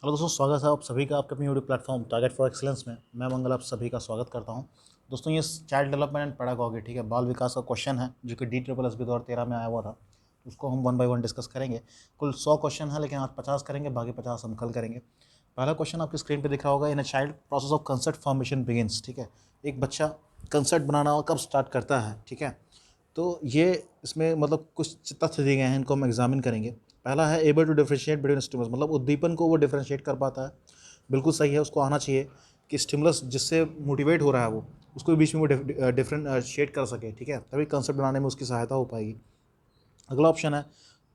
Hello दोस्तों, स्वागत है आप सभी का आपके अपनी YouTube platform target for excellence में। मैं मंगल आप सभी का स्वागत करता हूं। दोस्तों, ये चाइल्ड डेवलपमेंट एंड पेडागॉजी, ठीक है, बाल विकास का क्वेश्चन है जो कि DSSB 2013 में आया हुआ था। उसको हम 1 बाय 1 डिस्कस करेंगे। कुल 100 क्वेश्चन है, लेकिन आज 50 करेंगे, बाकी 50 हम कल करेंगे। पहला क्वेश्चन आपकी स्क्रीन पर दिख रहा होगा। In a child process of concept formation begins, ठीक है। एक बच्चा कंसेप्ट बनाना कब स्टार्ट करता है, ठीक है। तो ये इसमें मतलब कुछ तथ्य दिए गए हैं, इनको हम एग्जामिन करेंगे। पहला है able to differentiate between stimulus, मतलब उद्दीपन को वो डिफरेंशिएट कर पाता है। बिल्कुल सही है, उसको आना चाहिए कि स्टिमुलस जिससे मोटिवेट हो रहा है वो, उसको भी बीच में वो डिफरेंशिएट कर सके, ठीक है, तभी कंसेप्ट बनाने में उसकी सहायता हो पाएगी। अगला ऑप्शन है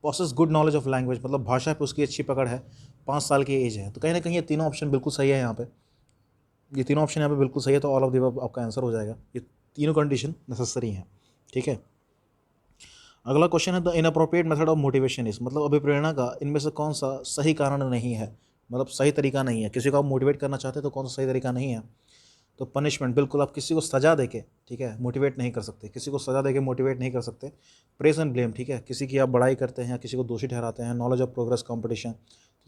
possess good knowledge of language, मतलब भाषा पे उसकी अच्छी पकड़ है, 5 साल की एज है। तो कहीं ना कहीं ये तीनों ऑप्शन बिल्कुल सही है यहाँ पे। ये तीनों ऑप्शन यहाँ पे बिल्कुल सही है, तो ऑल ऑफ द अबव आपका आंसर हो जाएगा। ये तीनों कंडीशन नेसेसरी हैं, ठीक है। अगला क्वेश्चन है the inappropriate method of motivation is, मतलब अभिप्रेरणा का इनमें से कौन सा सही कारण नहीं है, मतलब सही तरीका नहीं है। किसी को आप मोटिवेट करना चाहते हैं तो कौन सा सही तरीका नहीं है। तो पनिशमेंट, बिल्कुल आप किसी को सजा देके, ठीक है, मोटिवेट नहीं कर सकते। किसी को सजा देके मोटिवेट नहीं कर सकते। प्रेज एंड ब्लेम, ठीक है, किसी की आप बड़ाई करते हैं या किसी को दोषी ठहराते हैं। नॉलेज ऑफ प्रोग्रेस कंपटीशन,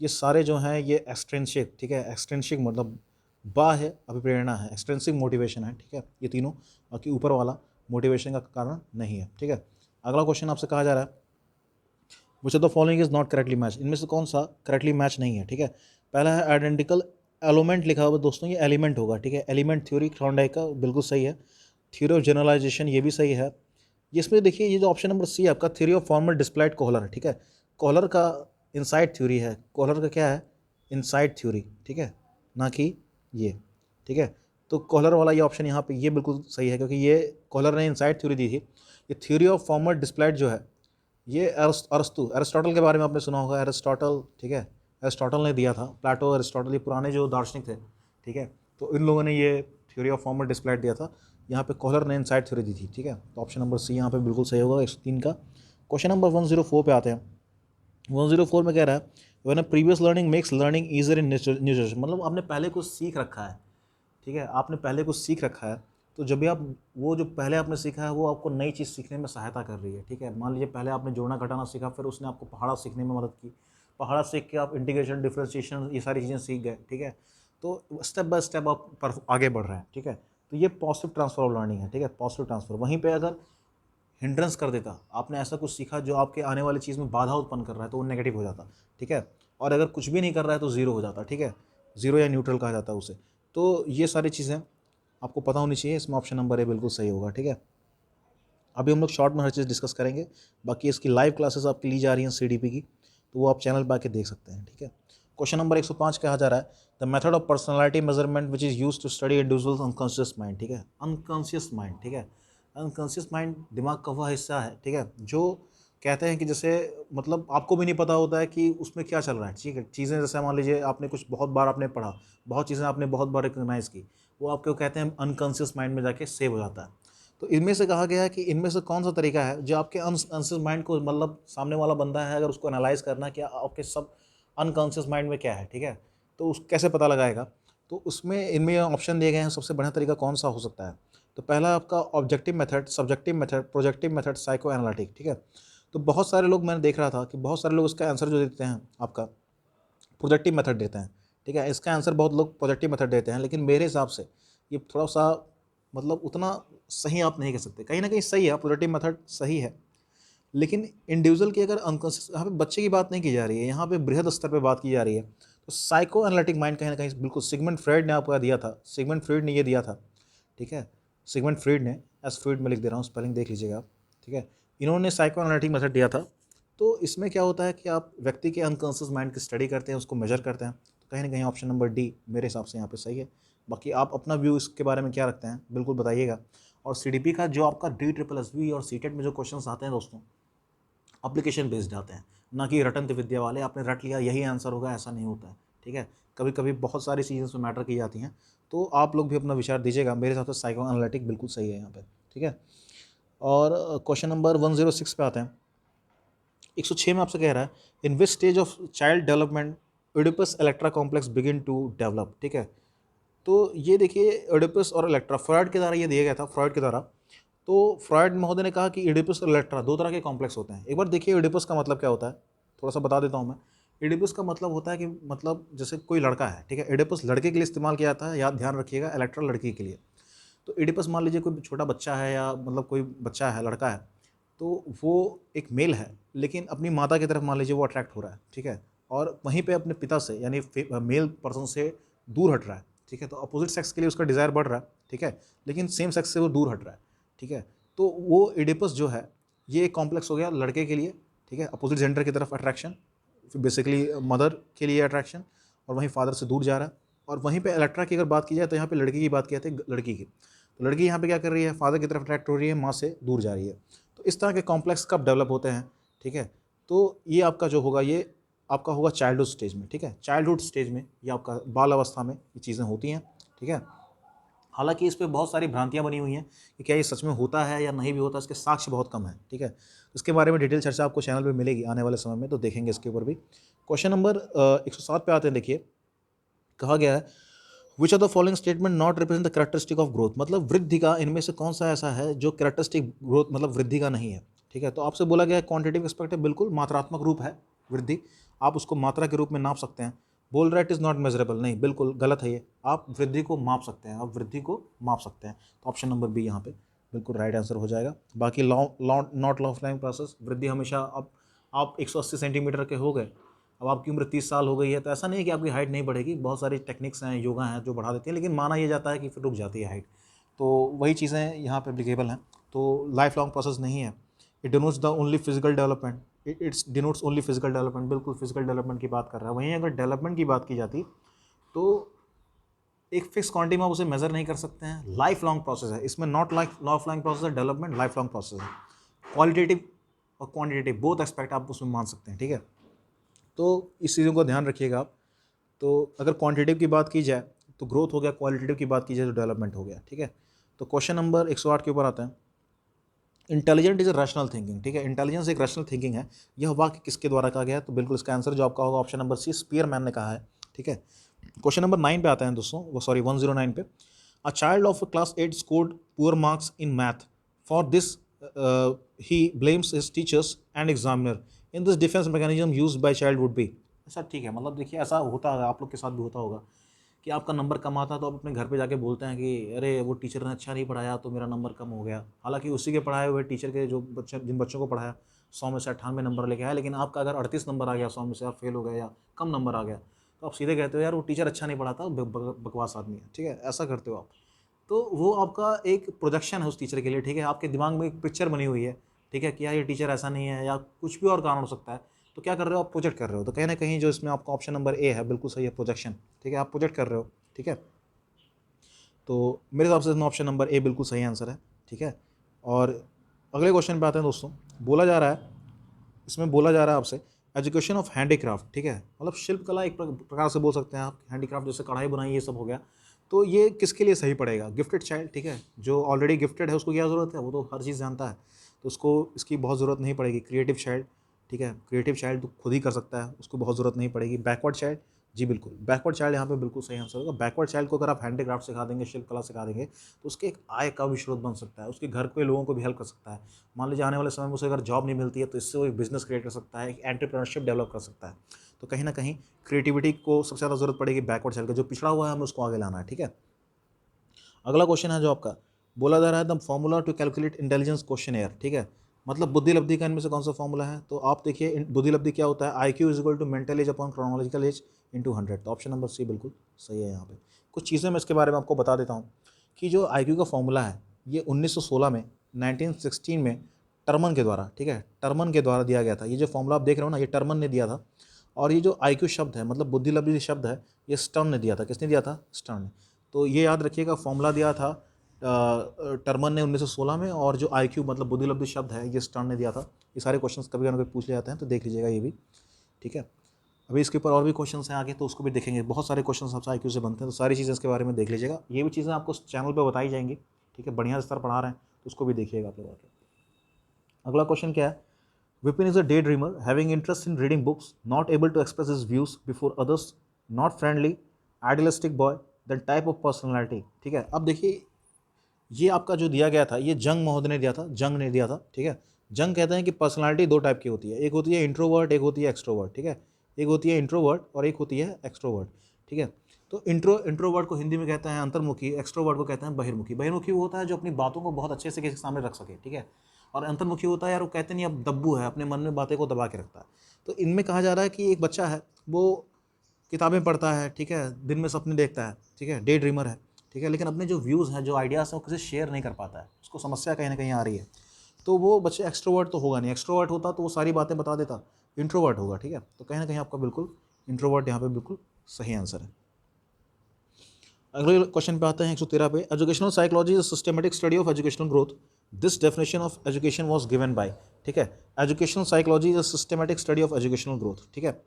ये सारे जो हैं ये एक्सट्रिंसिक, ठीक है, एक्सट्रिंसिक मतलब बाह्य अभिप्रेरणा है, एक्सट्रिंसिक मोटिवेशन है, ठीक है, ये तीनों। बाकी ऊपर वाला मोटिवेशन का कारण नहीं है, ठीक है। अगला क्वेश्चन आपसे कहा जा रहा है विच of the following is not correctly match, इनमें से कौन सा करेक्टली मैच नहीं है, ठीक है। पहला है आइडेंटिकल एलिमेंट लिखा हुआ दोस्तों, ये एलिमेंट होगा, ठीक है। एलिमेंट थ्योरी थॉर्नडाइक का बिल्कुल सही है। थ्योरी ऑफ जनरलाइजेशन ये भी सही है। इसमें देखिए ये जो ऑप्शन नंबर सी है आपका, थ्योरी ऑफ फॉर्मल डिस्प्लाइड कोहलर, ठीक है। कोहलर का इनसाइड थ्योरी है, कोहलर का क्या है, इनसाइड थ्योरी, ठीक है, ना कि ये, ठीक है। तो कोहलर वाला ये ऑप्शन यहाँ पे ये बिल्कुल सही है, क्योंकि ये कोहलर ने इनसाइड थ्योरी दी थी। ये थ्योरी ऑफ फॉर्मल डिस्प्लाइड जो है ये अरिस्टोटल के बारे में आपने सुना होगा, एरिस्टोटल, ठीक है, एरिस्टोटल ने दिया था। प्लेटो, अरिस्टोटल, ये पुराने जो दार्शनिक थे, ठीक है। तो इन लोगों ने ये थ्योरी ऑफ फॉर्मल डिस्प्लाइड दिया था। यहाँ पे कोहलर ने इनसाइड थ्योरी दी थी, ठीक है। तो ऑप्शन नंबर सी यहाँ पे बिल्कुल सही होगा 103 का। क्वेश्चन नंबर 104 पे आते हैं। 104 में कह रहा है when a previous learning makes learning easier in new situation, मतलब आपने पहले कुछ सीख रखा है, ठीक है, आपने पहले कुछ सीख रखा है, तो जब भी आप वो जो पहले आपने सीखा है वो आपको नई चीज़ सीखने में सहायता कर रही है, ठीक है। मान लीजिए पहले आपने जोड़ना घटाना सीखा, फिर उसने आपको पहाड़ा सीखने में मदद की। पहाड़ा सीख के आप इंटीग्रेशन, डिफरेंशिएशन, ये सारी चीज़ें सीख गए, ठीक है। तो स्टेप बाय स्टेप आप आगे बढ़ रहे हैं, ठीक है। तो ये पॉजिटिव ट्रांसफर ऑफ लर्निंग है, ठीक है, पॉजिटिव ट्रांसफर। वहीं पे अगर हिंड्रेंस कर देता, आपने ऐसा कुछ सीखा जो आपके आने वाली चीज़ में बाधा उत्पन्न कर रहा है, तो वो नेगेटिव हो जाता, ठीक है। और अगर कुछ भी नहीं कर रहा है तो ज़ीरो हो जाता, ठीक है, ज़ीरो या न्यूट्रल कहा जाता है उसे। तो ये सारी चीज़ें आपको पता होनी चाहिए। इसमें ऑप्शन नंबर ए बिल्कुल सही होगा, ठीक है। अभी हम लोग शॉर्ट में हर चीज़ डिस्कस करेंगे। बाकी इसकी लाइव क्लासेस आपकी ली जा रही हैं CDP की, तो वो आप चैनल पर आके देख सकते हैं, ठीक है। क्वेश्चन नंबर 105 कहा जा रहा है the method of personality measurement which is use to study individuals unconscious mind, ठीक है। अनकॉन्शियस माइंड, ठीक है। अनकॉन्शियस माइंड दिमाग का वह हिस्सा है, ठीक है, जो कहते हैं कि जैसे मतलब आपको भी नहीं पता होता है कि उसमें क्या चल रहा है, ठीक है। चीज़ें जैसे मान लीजिए आपने कुछ बहुत बार आपने पढ़ा, बहुत चीज़ें आपने बहुत बार रिकग्नाइज़ की, वो आपको कहते हैं अनकॉन्शियस माइंड में जाके सेव हो जाता है। तो इनमें से कहा गया है कि इनमें से कौन सा तरीका है जो आपके अनकॉन्शियस माइंड को, मतलब सामने वाला बंदा है अगर उसको एनालाइज करना है कि आपके सब अनकॉन्शियस माइंड में क्या है, ठीक है, तो उस कैसे पता लगाएगा। तो उसमें इनमें ऑप्शन दिए गए हैं, सबसे बढ़िया तरीका कौन सा हो सकता है। तो पहला आपका objective method, subjective method, projective method, psycho analytic, ठीक है। तो बहुत सारे लोग, मैंने देख रहा था कि बहुत सारे लोग इसका आंसर जो देते हैं आपका प्रोजेक्टिव मेथड देते हैं, ठीक है। इसका आंसर बहुत लोग प्रोजेक्टिव मेथड देते हैं, लेकिन मेरे हिसाब से ये थोड़ा सा मतलब उतना सही आप नहीं कह सकते। कहीं ना कहीं सही है, प्रोजेक्टिव मेथड सही है, लेकिन इंडिविजुअल की अगर अनकॉन्शियस, यहाँ पे बच्चे की बात नहीं की जा रही है, यहाँ पे बृहद स्तर पे बात की जा रही है। तो साइको एनालिटिक माइंड कहीं ना कहीं बिल्कुल सिगमंड फ्रॉइड ने आपको दिया था, सिगमंड फ्रॉइड ने ये दिया था, ठीक है। सिगमंड फ्रॉइड ने, एस फ्रॉइड में लिख दे रहा हूँ, स्पेलिंग देख लीजिएगा आप, ठीक है। इन्होंने साइको एनालिटिक मेथड दिया था। तो इसमें क्या होता है कि आप व्यक्ति के अनकॉन्शियस माइंड की स्टडी करते हैं, उसको मेजर करते हैं। तो कहीं ना कहीं ऑप्शन नंबर डी मेरे हिसाब से यहाँ पे सही है। बाकी आप अपना व्यू इसके बारे में क्या रखते हैं बिल्कुल बताइएगा। और CDP का जो आपका DSSB और सीटेट में जो क्वेश्चन आते हैं दोस्तों, एप्लीकेशन बेस्ड आते हैं, ना कि रटंत विद्या वाले। आपने रट लिया यही आंसर होगा, ऐसा नहीं होता है, ठीक है। कभी कभी बहुत सारी चीज़ें उसमें मैटर की जाती हैं, तो आप लोग भी अपना विचार दीजिएगा। मेरे हिसाब से साइको एनालिटिक बिल्कुल सही है यहाँ पे, ठीक है। और क्वेश्चन नंबर 106 पे आते हैं। 106 में आपसे कह रहा है in which stage of child development Oedipus Electra complex begin to develop, ठीक है। तो ये देखिए ओडिपस और इलेक्ट्रा फ्रॉइड के द्वारा ये दिया गया था, फ्रॉइड के द्वारा। तो फ्रॉइड महोदय ने कहा कि इडिपस और इलेक्ट्रा दो तरह के कॉम्प्लेक्स होते हैं। एक बार देखिए ओडिपस का मतलब क्या होता है, थोड़ा सा बता देता हूँ मैं। एडिपस का मतलब होता है कि मतलब जैसे कोई लड़का है, ठीक है, एडिपस लड़के के लिए इस्तेमाल किया जाता है, याद ध्यान रखिएगा, इलेक्ट्रा लड़की के लिए। तो एडिपस मान लीजिए कोई छोटा बच्चा है या मतलब कोई बच्चा है, लड़का है, तो वो एक मेल है, लेकिन अपनी माता की तरफ मान लीजिए वो अट्रैक्ट हो रहा है, ठीक है, और वहीं पे अपने पिता से यानी मेल पर्सन से दूर हट रहा है, ठीक है, तो अपोजिट सेक्स के लिए उसका डिज़ायर बढ़ रहा है, ठीक है, लेकिन सेम सेक्स से वो दूर हट रहा है, ठीक है, तो वो एडिपस जो है ये एक कॉम्प्लेक्स हो गया लड़के के लिए, ठीक है, अपोजिट जेंडर की तरफ अट्रैक्शन, बेसिकली मदर के लिए अट्रैक्शन, और वहीं फादर से दूर जा रहा है। और वहीं पे इलेक्ट्रा की अगर बात की जाए तो यहाँ पे लड़की की बात की जाती है, लड़की की, तो लड़की यहाँ पे क्या कर रही है, फादर की तरफ अट्रैक्ट हो रही है, माँ से दूर जा रही है। तो इस तरह के कॉम्प्लेक्स कब डेवलप होते हैं, ठीक है, तो ये आपका जो होगा ये आपका होगा चाइल्डहुड स्टेज में, ठीक है, चाइल्डहुड स्टेज में ये आपका बाल अवस्था में ये चीज़ें होती हैं, ठीक है। हालांकि इस पे बहुत सारी भ्रांतियां बनी हुई हैं कि क्या ये सच में होता है या नहीं भी होता, इसके साक्ष्य बहुत कम है, ठीक है। इसके बारे में डिटेल चर्चा आपको चैनल पे मिलेगी आने वाले समय में, तो देखेंगे इसके ऊपर भी। क्वेश्चन नंबर 107 पे आते हैं। देखिए कहा गया है which are the following statement not represent the characteristic of growth, मतलब वृद्धि का इनमें से कौन सा ऐसा है जो कैरेक्टरिस्टिक ग्रोथ मतलब वृद्धि का नहीं है, ठीक है। तो आपसे बोला गया है क्वांटिटेटिव एक्सपेक्टेड, बिल्कुल मात्रात्मक रूप है वृद्धि, आप उसको मात्रा के रूप में नाप सकते हैं। बोल रहा है इट इज़ नॉट मेजरेबल, नहीं बिल्कुल गलत है ये, आप वृद्धि को माप सकते हैं, आप वृद्धि को माप सकते हैं। तो ऑप्शन नंबर बी यहाँ पे बिल्कुल राइट आंसर हो जाएगा। बाकी नॉट लाइफ टाइम प्रोसेस, वृद्धि हमेशा, अब आप 180 सेंटीमीटर के हो गए, अब आपकी उम्र 30 साल हो गई है, तो ऐसा नहीं है कि आपकी हाइट नहीं बढ़ेगी, बहुत सारी टेक्निक्स हैं, योगा हैं जो बढ़ा देती हैं, लेकिन माना यह जाता है कि फिर रुक जाती है हाइट। तो वही चीज़ें यहाँ पे एप्लीकेबल हैं। तो लाइफ लॉन्ग प्रोसेस नहीं है। It denotes the only physical development, it's denotes only physical development, बिल्कुल फिजिकल डेवलपमेंट की बात कर रहा है। वहीं अगर डेवलपमेंट की बात की जाती तो एक फिक्स क्वांटिटी में आप उसे मेजर नहीं कर सकते हैं, लाइफ लॉन्ग प्रोसेस है इसमें, नॉट लाइफ लॉन्ग प्रोसेस है, डेवलपमेंट लाइफ लॉन्ग प्रोसेस है। क्वालिटेटिव और क्वान्टिटेटिव बोथ एस्पेक्ट आप उसमें मान सकते हैं, ठीक है। तो इस चीज़ों को ध्यान रखिएगा आप। तो अगर क्वांटिटेटिव की बात की जाए तो ग्रोथ हो गया, क्वालिटेटिव की बात की जाए तो डेवलपमेंट हो गया, ठीक है। तो क्वेश्चन नंबर 108 के ऊपर आता है। Intelligent is a rational thinking, ठीक है, इंटेलिजेंस एक रैशनल थिंकिंग है। यह वाक्य किसके द्वारा कहा गया है, तो बिल्कुल इसका आंसर जो आपका होगा ऑप्शन नंबर सी, स्पीयरमैन ने कहा है, ठीक है। क्वेश्चन नंबर 9 पे आते हैं दोस्तों, वो सॉरी 109 पे। A child of class 8 scored poor marks in math, for this he blames his teachers and examiner, in this defence mechanism used by child would be. अच्छा ठीक है, मतलब देखिए ऐसा होता है, आप लोग के साथ भी होता होगा कि आपका नंबर कम आता है तो आप अपने घर पे जाके बोलते हैं कि अरे वो टीचर ने अच्छा नहीं पढ़ाया तो मेरा नंबर कम हो गया। हालांकि उसी के पढ़ाए हुए टीचर के जो बच्चे, जिन बच्चों को पढ़ाया 100 में से 98 नंबर लेके आया, लेकिन आपका अगर 38 नंबर आ गया 100 में से, आप फेल हो गए या कम नंबर आ गया, तो आप सीधे कहते हो यार वो टीचर अच्छा नहीं पढ़ाता, बकवास आदमी है, ठीक है, ऐसा करते हो आप। तो वो आपका एक प्रोजेक्शन है उस टीचर के लिए, ठीक है, आपके दिमाग में एक पिक्चर बनी हुई है, ठीक है, कि यार ये टीचर ऐसा नहीं है, या कुछ भी और कारण हो सकता है। तो क्या कर रहे हो आप, प्रोजेक्ट कर रहे हो। तो कहीं ना कहीं जो इसमें आपका ऑप्शन नंबर ए है बिल्कुल सही है, प्रोजेक्शन, ठीक है, आप प्रोजेक्ट कर रहे हो, ठीक है। तो मेरे हिसाब से इसमें ऑप्शन नंबर ए बिल्कुल सही आंसर है, ठीक है। और अगले क्वेश्चन पे आते हैं दोस्तों। बोला जा रहा है, इसमें बोला जा रहा है आपसे एजुकेशन ऑफ हैंडीक्राफ्ट, ठीक है, मतलब शिल्पकला एक प्रकार से बोल सकते हैं आप, हैंडीक्राफ्ट जैसे कढ़ाई बुनाई ये सब हो गया। तो ये किसके लिए सही पड़ेगा, गिफ्टेड चाइल्ड, ठीक है, जो ऑलरेडी गिफ्टेड है उसको क्या ज़रूरत है, वो तो हर चीज़ जानता है, तो उसको इसकी बहुत ज़रूरत नहीं पड़ेगी। क्रिएटिव चाइल्ड, ठीक है, क्रिएटिव चाइल्ड तो खुद ही कर सकता है, उसको बहुत ज़रूरत नहीं पड़ेगी। बैकवर्ड चाइल्ड, जी बिल्कुल बैकवर्ड चाइल्ड यहाँ पे बिल्कुल सही आंसर होगा। बैकवर्ड चाइल्ड को अगर आप हैंडीक्राफ्ट सिखा देंगे, शिल्पकला सिखा देंगे, तो उसके एक आय का भी स्रोत बन सकता है, उसके घर के लोगों को भी हेल्प कर सकता है। मान लीजिए आने वाले समय में उसे अगर जॉब नहीं मिलती है तो इससे वो एक बिजनेस क्रिएट कर सकता है, एक एंटरप्रेन्योरशिप डेवलप कर सकता है। तो कहीं ना कहीं क्रिएटिविटी को सबसे ज़्यादा जरूरत पड़ेगी बैकवर्ड चाइल्ड का, जो पिछड़ा हुआ है हमें उसको आगे लाना है, ठीक है। अगला क्वेश्चन है जो आपका बोला जा रहा है the formula to calculate intelligence question air, ठीक है, मतलब बुद्धि लब्धि का इनमें से कौन सा फॉर्मूला है। तो आप देखिए बुद्धि लब्धि क्या होता है, I Q is equal to mental age upon chronological age into 100। तो ऑप्शन नंबर सी बिल्कुल सही है। यहाँ पे कुछ चीज़ें मैं इसके बारे में आपको बता देता हूँ कि जो आई क्यू का फॉर्मूला है ये 1916 में 1916 में टर्मन के द्वारा, ठीक है, टर्मन के द्वारा दिया गया था। ये जो फॉर्मूला आप देख रहे हो ना, ये टर्मन ने दिया था। और ये जो आई क्यू शब्द है मतलब बुद्धि लब्धि शब्द है, ये स्टर्न ने दिया था। किसने दिया था, स्टर्न ने। तो ये याद रखिएगा, फॉर्मूला दिया था टर्मन ने 1916 में, और जो आई क्यू मतलब बुद्धि लब्धि शब्द है ये स्टर्न ने दिया था। ये सारे क्वेश्चंस कभी ना कभी पूछ ले जाते हैं, तो देख लीजिएगा ये भी, ठीक है। अभी इसके ऊपर और भी क्वेश्चंस हैं आगे, तो उसको भी देखेंगे। बहुत सारे क्वेश्चंस आपसे आई क्यू से बनते हैं, तो सारी चीज़ें इसके बारे में देख लीजिएगा। ये भी चीज़ें आपको चैनल पर बताई जाएंगी, ठीक है, बढ़िया स्तर पढ़ा रहे हैं, तो उसको भी देखिएगा आप लोग आके। अगला क्वेश्चन क्या है, Vipin is a daydreamer having interest in reading books, not able to express his views before others, not friendly, idealistic boy, the type of personality, ठीक है। अब देखिए ये आपका जो दिया गया था ये जंग महोदय ने दिया था, जंग ने दिया था, ठीक है। जंग कहते हैं कि पर्सनालिटी दो टाइप की होती है, एक होती है इंट्रोवर्ट, एक होती है एक्सट्रोवर्ट, ठीक है। एक होती है इंट्रोवर्ट और एक होती है एक्सट्रोवर्ट, ठीक है। तो इंट्रोवर्ट को हिंदी में कहते हैं अंतर्मुखी, एक्सट्रोवर्ट को कहते हैं बहिर्मुखी। बहिर्मुखी वो होता है जो अपनी बातों को बहुत अच्छे से किसी के सामने रख सके, ठीक है। और अंतर्मुखी होता है यार वो कहते नहीं, अब दब्बू है, अपने मन में बातें को दबा के रखता है। तो इनमें कहा जा रहा है कि एक बच्चा है, वो किताबें पढ़ता है, ठीक है, दिन में सपने देखता है, ठीक है, डे ड्रीमर है, ठीक है, लेकिन अपने जो व्यूज़ हैं, जो आइडियाज़ हैं, वो किसी से शेयर नहीं कर पाता है, उसको समस्या कहीं ना कहीं आ रही है। तो वो बच्चे एक्सट्रोवर्ट तो होगा नहीं, एक्सट्रोवर्ट होता तो वो सारी बातें बता देता, इंट्रोवर्ट होगा, ठीक है। तो कहीं ना कहीं आपका बिल्कुल इंट्रोवर्ट यहाँ पे बिल्कुल सही आंसर है। अगले क्वेश्चन पे आते हैं 113 पे। Educational psychology is systematic study of educational growth. This definition of education was given by, ठीक है। Educational psychology is systematic study of educational growth, ठीक है।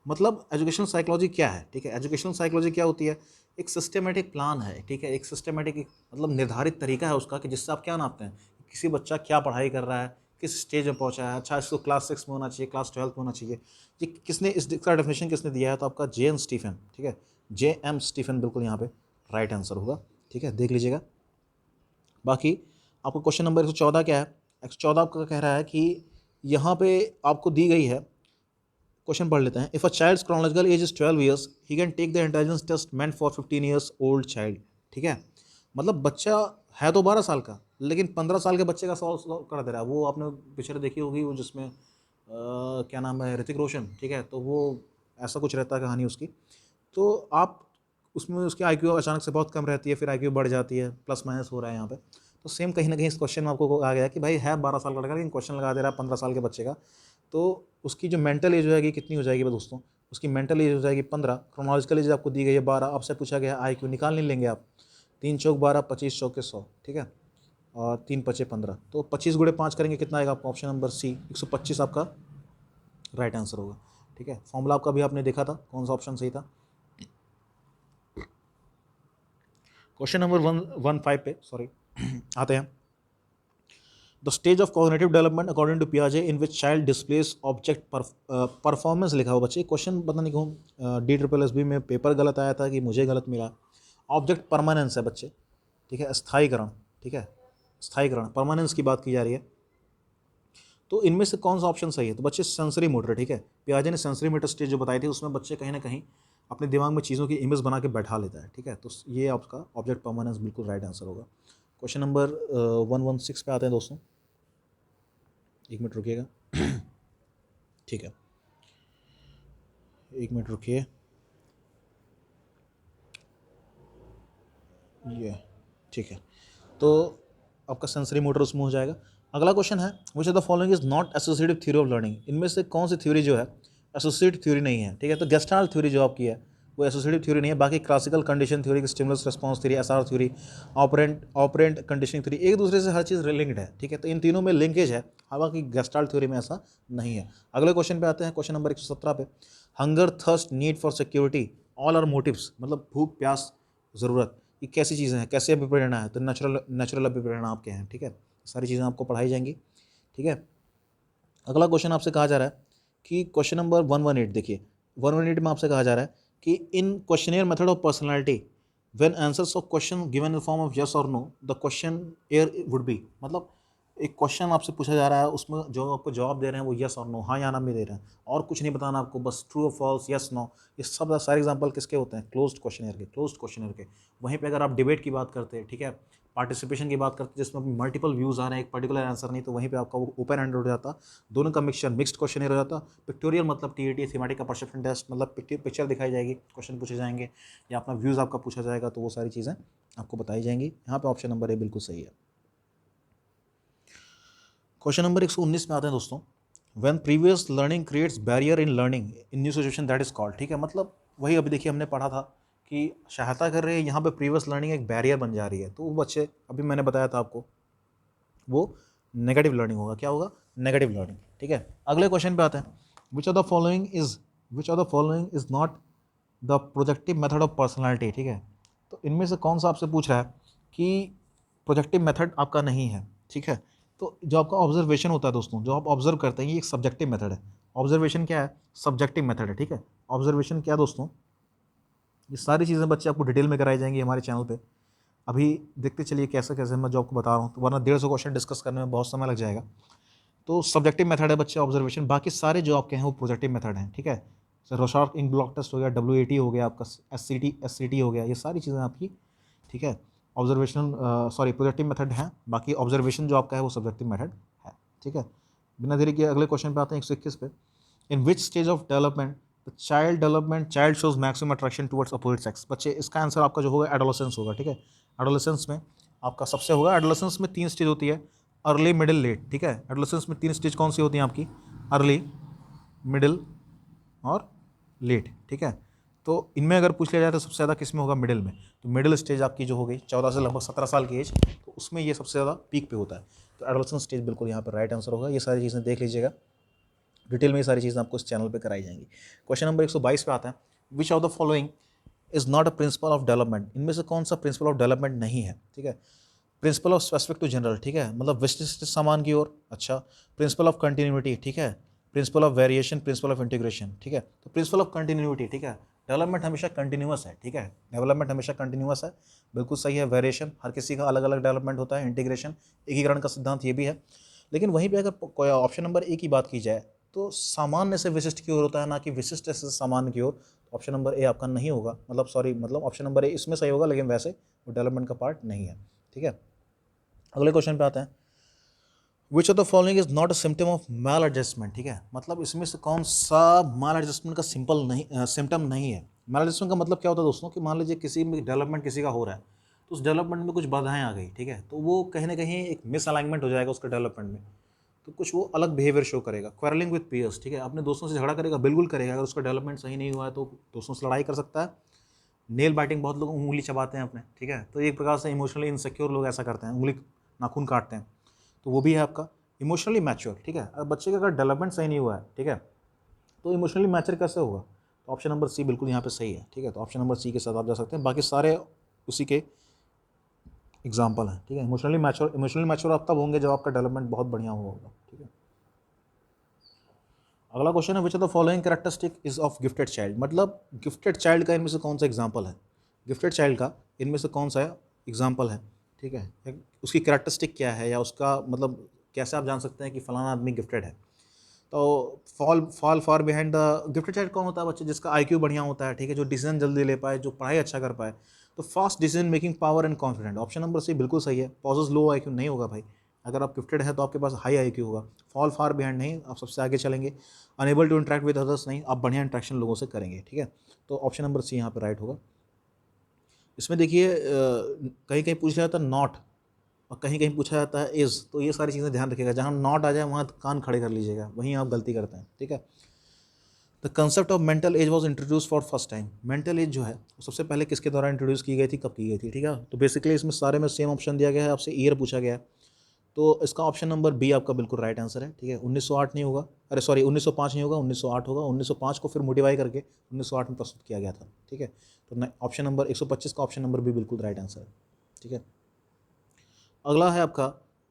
मतलब एजुकेशनल साइकोलॉजी क्या है, ठीक है। एजुकेशनल साइकोलॉजी क्या होती है? एक सिस्टमेटिक प्लान है, ठीक है, एक सिस्टमेटिक मतलब निर्धारित तरीका है उसका कि जिससे आप क्या नापते हैं, किसी बच्चा क्या पढ़ाई कर रहा है, किस स्टेज में पहुंचा है। अच्छा, इसको क्लास 6 में होना चाहिए, क्लास 12 में होना चाहिए। ये किसने इसका डेफिनेशन किसने दिया है? तो आपका जे.एन. स्टीफन, ठीक है, जे.एम. स्टीफन बिल्कुल यहाँ पे राइट आंसर होगा, ठीक है, देख लीजिएगा। बाकी आपको क्वेश्चन नंबर 114 क्या है? 114 आपका कह रहा है कि यहाँ पे आपको दी गई है, क्वेश्चन पढ़ लेते हैं। If a child's chronological age is 12 years he can take the intelligence test meant for 15 years old child, ठीक है। मतलब बच्चा है तो 12 साल का, लेकिन 15 साल के बच्चे का सॉल्व कर दे रहा है। वो आपने पिक्चर देखी होगी, वो जिसमें क्या नाम है, ऋतिक रोशन, ठीक है। तो वो ऐसा कुछ रहता है कहानी उसकी। तो आप उसमें उसकी आईक्यू अचानक से बहुत कम रहती है, फिर आईक्यू बढ़ जाती है, प्लस माइनस हो रहा है यहाँ पे। तो सेम कहीं ना कहीं इस क्वेश्चन में आपको आ गया कि भाई है 12 साल का लड़का, लेकिन क्वेश्चन लगा दे रहा है 15 साल के बच्चे का। तो उसकी जो मेंटल एज हो जाएगी कितनी हो जाएगी दोस्तों? उसकी मेंटल एज हो जाएगी 15, क्रोनोलॉजिकल एज आपको दी गई है 12। आपसे पूछा गया आईक्यू निकाल नहीं लेंगे आप? 3 चौक 12, 25 चौके 100, ठीक है, और 3 पचे 15। तो 25 गुणे 5 करेंगे, कितना आएगा आपका? ऑप्शन नंबर सी, 125 आपका राइट आंसर होगा, ठीक है। फॉर्मूला आपका भी आपने देखा था, कौन सा ऑप्शन सही था। क्वेश्चन नंबर 115 पे सॉरी आते हैं। The stage of cognitive development according to पियाजे in which child displays object performance लिखा हुआ बच्चे। क्वेश्चन पता नहीं क्यों DSSB में पेपर गलत आया था कि मुझे गलत मिला। ऑब्जेक्ट परमानेंस है बच्चे, ठीक है, स्थायीकरण, ठीक है, स्थायीकरण, परमानेंस की बात की जा रही है। तो इनमें से कौन सा ऑप्शन सही है? तो बच्चे सेंसरी मोटर, ठीक है, पियाजे ने सेंसरी मोटर स्टेज जो बताई थी उसमें बच्चे कहीं ना कहीं अपने दिमाग में चीज़ों की इमेज बना के बैठा लेता है, ठीक है। तो ये आपका ऑब्जेक्ट परमानेंस बिल्कुल राइट आंसर होगा। क्वेश्चन नंबर 116 पे आते हैं दोस्तों, 1 मिनट रुकिएगा, ठीक है, 1 मिनट रुकिए, ये ठीक है। तो आपका सेंसरी मोटर उसमें हो जाएगा। अगला क्वेश्चन है विच of the following is not associative theory of learning. इनमें से कौन सी थ्योरी जो है एसोसिएटिव थ्योरी नहीं है, ठीक है। तो गेस्टाल्ट थ्योरी जो आपकी है वो एसोसिएटिव थ्योरी नहीं है। बाकी classical condition theory, stimulus response theory, SR theory, operant conditioning theory, एक दूसरे से हर चीज़ लिंक्ड है, ठीक है। तो इन तीनों में लिंकेज है, हालांकि गेस्टाल्ट थ्योरी में ऐसा नहीं है। अगले क्वेश्चन पे आते हैं, क्वेश्चन नंबर 117 पे। Hunger, thirst, need for security, all are motives, मतलब भूख, प्यास, ज़रूरत, ये कैसी चीज़ें हैं, कैसे अभिप्रेरणा है? तो नेचुरल अभिप्रेरणा आपके हैं, ठीक है। सारी चीज़ें आपको पढ़ाई जाएंगी, ठीक है। अगला क्वेश्चन आपसे कहा जा रहा है कि क्वेश्चन नंबर 118 देखिए, 118 में आपसे कहा जा रहा है कि in questionnaire method of personality when answers of question given in form of yes और no the questionnaire would be. मतलब एक क्वेश्चन आपसे पूछा जा रहा है, उसमें जो आपको जवाब दे रहे हैं वो यस और नो, हाँ या ना में दे रहे हैं, और कुछ नहीं बताना आपको, बस ट्रू और फॉल्स, यस नो। ये सब सारे एग्जांपल किसके होते हैं? क्लोज्ड क्वेश्चनियर के। वहीं पे अगर आप डिबेट की बात करते हैं, ठीक है, पार्टिसिपेशन की बात करते हैं जिसमें मल्टीपल व्यूज़ आ रहे हैं, एक पर्टिकुलर आंसर नहीं, तो वहीं पे आपका वो ओपन एंडेड हो जाता, दोनों का मिक्सचर मिक्स्ड क्वेश्चन हो जाता। पिक्टोरियल मतलब TAT, थीमेटिक का परसेप्शन टेस्ट, मतलब पिक्चर दिखाई जाएगी, क्वेश्चन पूछे जाएंगे, या अपना व्यूज़ आपका पूछा जाएगा, तो वो सारी चीज़ें आपको बताई जाएंगी। यहाँ पे ऑप्शन नंबर ए बिल्कुल सही है। क्वेश्चन नंबर 119 में आते हैं दोस्तों। When previous learning creates barrier in learning in new situation that is called, ठीक है। मतलब वही अभी देखिए हमने पढ़ा था कि सहायता कर रहे हैं, यहाँ पे प्रीवियस लर्निंग एक बैरियर बन जा रही है, तो वो बच्चे अभी मैंने बताया था आपको वो नेगेटिव लर्निंग होगा। क्या होगा? नेगेटिव लर्निंग, ठीक है। अगले क्वेश्चन पे आते हैं। Which of the following is not the projective method of personality, ठीक है। तो इनमें से कौन सा आपसे पूछ रहा है कि प्रोजेक्टिव मेथड आपका नहीं है, ठीक है। तो जो आपका ऑब्जर्वेशन होता है दोस्तों, जो आप ऑब्जर्व करते हैं, ये एक सब्जेक्टिव मेथड है। ऑब्जर्वेशन क्या है? सब्जेक्टिव मेथड है, ठीक है। ऑब्जर्वेशन क्या दोस्तों? ये सारी चीज़ें बच्चे आपको डिटेल में कराई जाएंगी हमारे चैनल पे। अभी देखते चलिए कैसे कैसे मैं जो आपको बता रहा हूँ, तो वरना 150 क्वेश्चन डिस्कस करने में बहुत समय लग जाएगा। तो सब्जेक्टिव मेथड है बच्चे ऑब्जर्वेशन, बाकी सारे जो आपके हैं वो प्रोजेक्टिव मेथड हैं, ठीक है। सर रोशार्क इंक ब्लॉक टेस्ट हो गया, WAT हो गया आपका, SCT हो गया, ये सारी चीज़ें आपकी, ठीक है, ऑब्जर्वेशनल प्रोजेक्टिव मेथड है। बाकी ऑब्जर्वेशन जो आपका है वो सब्जेक्टिव मेथड है, ठीक है। बिना देरी के अगले क्वेश्चन पे आते हैं 121 पे। In which stage of development the child shows maximum attraction towards opposite sex. बच्चे, इसका आंसर आपका जो होगा एडोलेसेंस होगा, ठीक है। एडोलेसेंस में आपका सबसे होगा, एडोलेसेंस में 3 स्टेज होती है, अर्ली, मिडिल, लेट, ठीक है। एडोलेसेंस में 3 स्टेज कौन सी होती हैं आपकी, अर्ली, मिडिल और लेट, ठीक है। तो इनमें अगर पूछ लिया जाए तो सबसे ज़्यादा किस में होगा, मिडिल में। तो मिडिल स्टेज आपकी जो हो गई 14 से लगभग 17 साल की एज, तो उसमें ये सबसे ज़्यादा पीक पे होता है। तो एडोलेसेंस स्टेज बिल्कुल यहाँ पर राइट आंसर होगा। ये सारी चीज़ें देख लीजिएगा, डिटेल में ये सारी चीज़ें आपको इस चैनल पे कराई जाएंगी। क्वेश्चन नंबर 122 पे आता है, विच of the following is not a principle of development. इनमें से कौन सा प्रिंसिपल ऑफ डेवलपमेंट नहीं है, ठीक है। Principle of specific to general, ठीक है, मतलब विशिष्ट समान की ओर, अच्छा। प्रिंसिपल ऑफ कंटिन्यूटी, ठीक है। Principle of variation, principle of integration, ठीक है। तो प्रिंसिपल ऑफ कंटिन्यूटी, ठीक है, डेवलपमेंट हमेशा कंटिन्यूअस है, ठीक है, डेवलपमेंट हमेशा कंटिन्यूअस है, बिल्कुल सही है। वेरिएशन हर किसी का अलग अलग डेवलपमेंट होता है, इंटीग्रेशन एकीकरण का सिद्धांत ये भी है। लेकिन वहीं पे अगर ऑप्शन नंबर ए की बात की जाए तो सामान्य से विशिष्ट की ओर होता है, ना कि विशिष्ट से सामान्य की ओर। ऑप्शन नंबर ए आपका नहीं होगा, मतलब ऑप्शन नंबर ए इसमें सही होगा, लेकिन वैसे वो डेवलपमेंट का पार्ट नहीं है, ठीक है। अगले क्वेश्चन पे आते हैं, which of the following is not a symptom of maladjustment, ठीक है, मतलब इसमें से कौन सा मैल एडजस्टमेंट का सिम्टम नहीं है। मैल एडजस्टमेंट का मतलब क्या होता है दोस्तों, कि मान लीजिए किसी में डेवलपमेंट किसी का हो रहा है, तो उस डेवलपमेंट में कुछ बाधाएं आ गई, ठीक है, तो वो कहीं ना कहीं एक मिसअलाइनमेंट हो जाएगा उसके डेवलपमेंट में, तो कुछ वो अलग बिहेवियर शो करेगा। क्वेरलिंग विद पीयर्स, ठीक है, अपने दोस्तों से झगड़ा करेगा, बिल्कुल करेगा। अगर उसका डेवलपमेंट सही नहीं हुआ है तो दोस्तों से लड़ाई कर सकता है। नेल बाइटिंग, बहुत लोग उंगली चबाते हैं अपने, ठीक है, तो एक प्रकार से इमोशनली इनसिक्योर लोग ऐसा करते हैं, उंगली नाखून काटते हैं, तो वो भी है आपका इमोशनली मैच्योर, ठीक है। अब बच्चे का अगर डेवलपमेंट सही नहीं हुआ है, ठीक है, तो इमोशनली मैच्योर कैसे होगा। तो ऑप्शन नंबर सी बिल्कुल यहाँ पे सही है, ठीक है। तो ऑप्शन नंबर सी के साथ आप जा सकते हैं, बाकी सारे उसी के एग्जाम्पल हैं, ठीक है। इमोशनली मैच्योर आप तब होंगे जब आपका डेवलपमेंट बहुत बढ़िया होगा, ठीक है। अगला क्वेश्चन है, विच of the following characteristic is of gifted child, मतलब गिफ्टेड चाइल्ड का इनमें से कौन सा एग्जाम्पल है, गिफ्टेड चाइल्ड का इनमें से कौन सा एग्जाम्पल है, ठीक है। उसकी कैरेक्टरिस्टिक क्या है, या उसका मतलब कैसे आप जान सकते हैं कि फलाना आदमी गिफ्टेड है। तो fall for behind the gifted child कौन होता है, बच्चे जिसका IQ बढ़िया होता है, ठीक है, जो डिसीजन जल्दी ले पाए, जो पढ़ाई अच्छा कर पाए, तो fast decision making power and confident. Option number C बिल्कुल सही है। पॉजेस लो IQ नहीं होगा भाई, अगर आप गिफ्टेड हैं तो आपके पास हाई IQ होगा। फॉल फार बिहाइंड नहीं, आप सबसे आगे चलेंगे। Unable to interact with others नहीं, आप बढ़िया इंटरेक्शन लोगों से करेंगे, ठीक है। तो ऑप्शन नंबर सी यहाँ पे राइट होगा। इसमें देखिए कहीं कहीं पूछा जाता है नॉट और कहीं कहीं पूछा जाता है इज़, तो ये सारी चीज़ें ध्यान रखिएगा। जहाँ नॉट आ जाए वहाँ कान खड़े कर लीजिएगा, वहीं आप गलती करते हैं, ठीक है। The concept of mental as was introduce for first time. Mental as जो है वो सबसे पहले किसके द्वारा इंट्रोड्यूस की गई थी, कब की गई थी, ठीक है। तो बेसिकली इसमें सारे में सेम ऑप्शन दिया गया है, आपसे ईयर पूछा गया है, तो इसका ऑप्शन नंबर बी आपका बिल्कुल राइट आंसर है, ठीक है। 1908 नहीं होगा, अरे सॉरी 1905 नहीं होगा, 1908 होगा। 1905 को फिर मोडिफाई करके 1908 में प्रस्तुत किया गया था, ठीक है। तो ऑप्शन नंबर 125 का ऑप्शन नंबर बी बिल्कुल राइट आंसर है, ठीक है। अगला है आपका,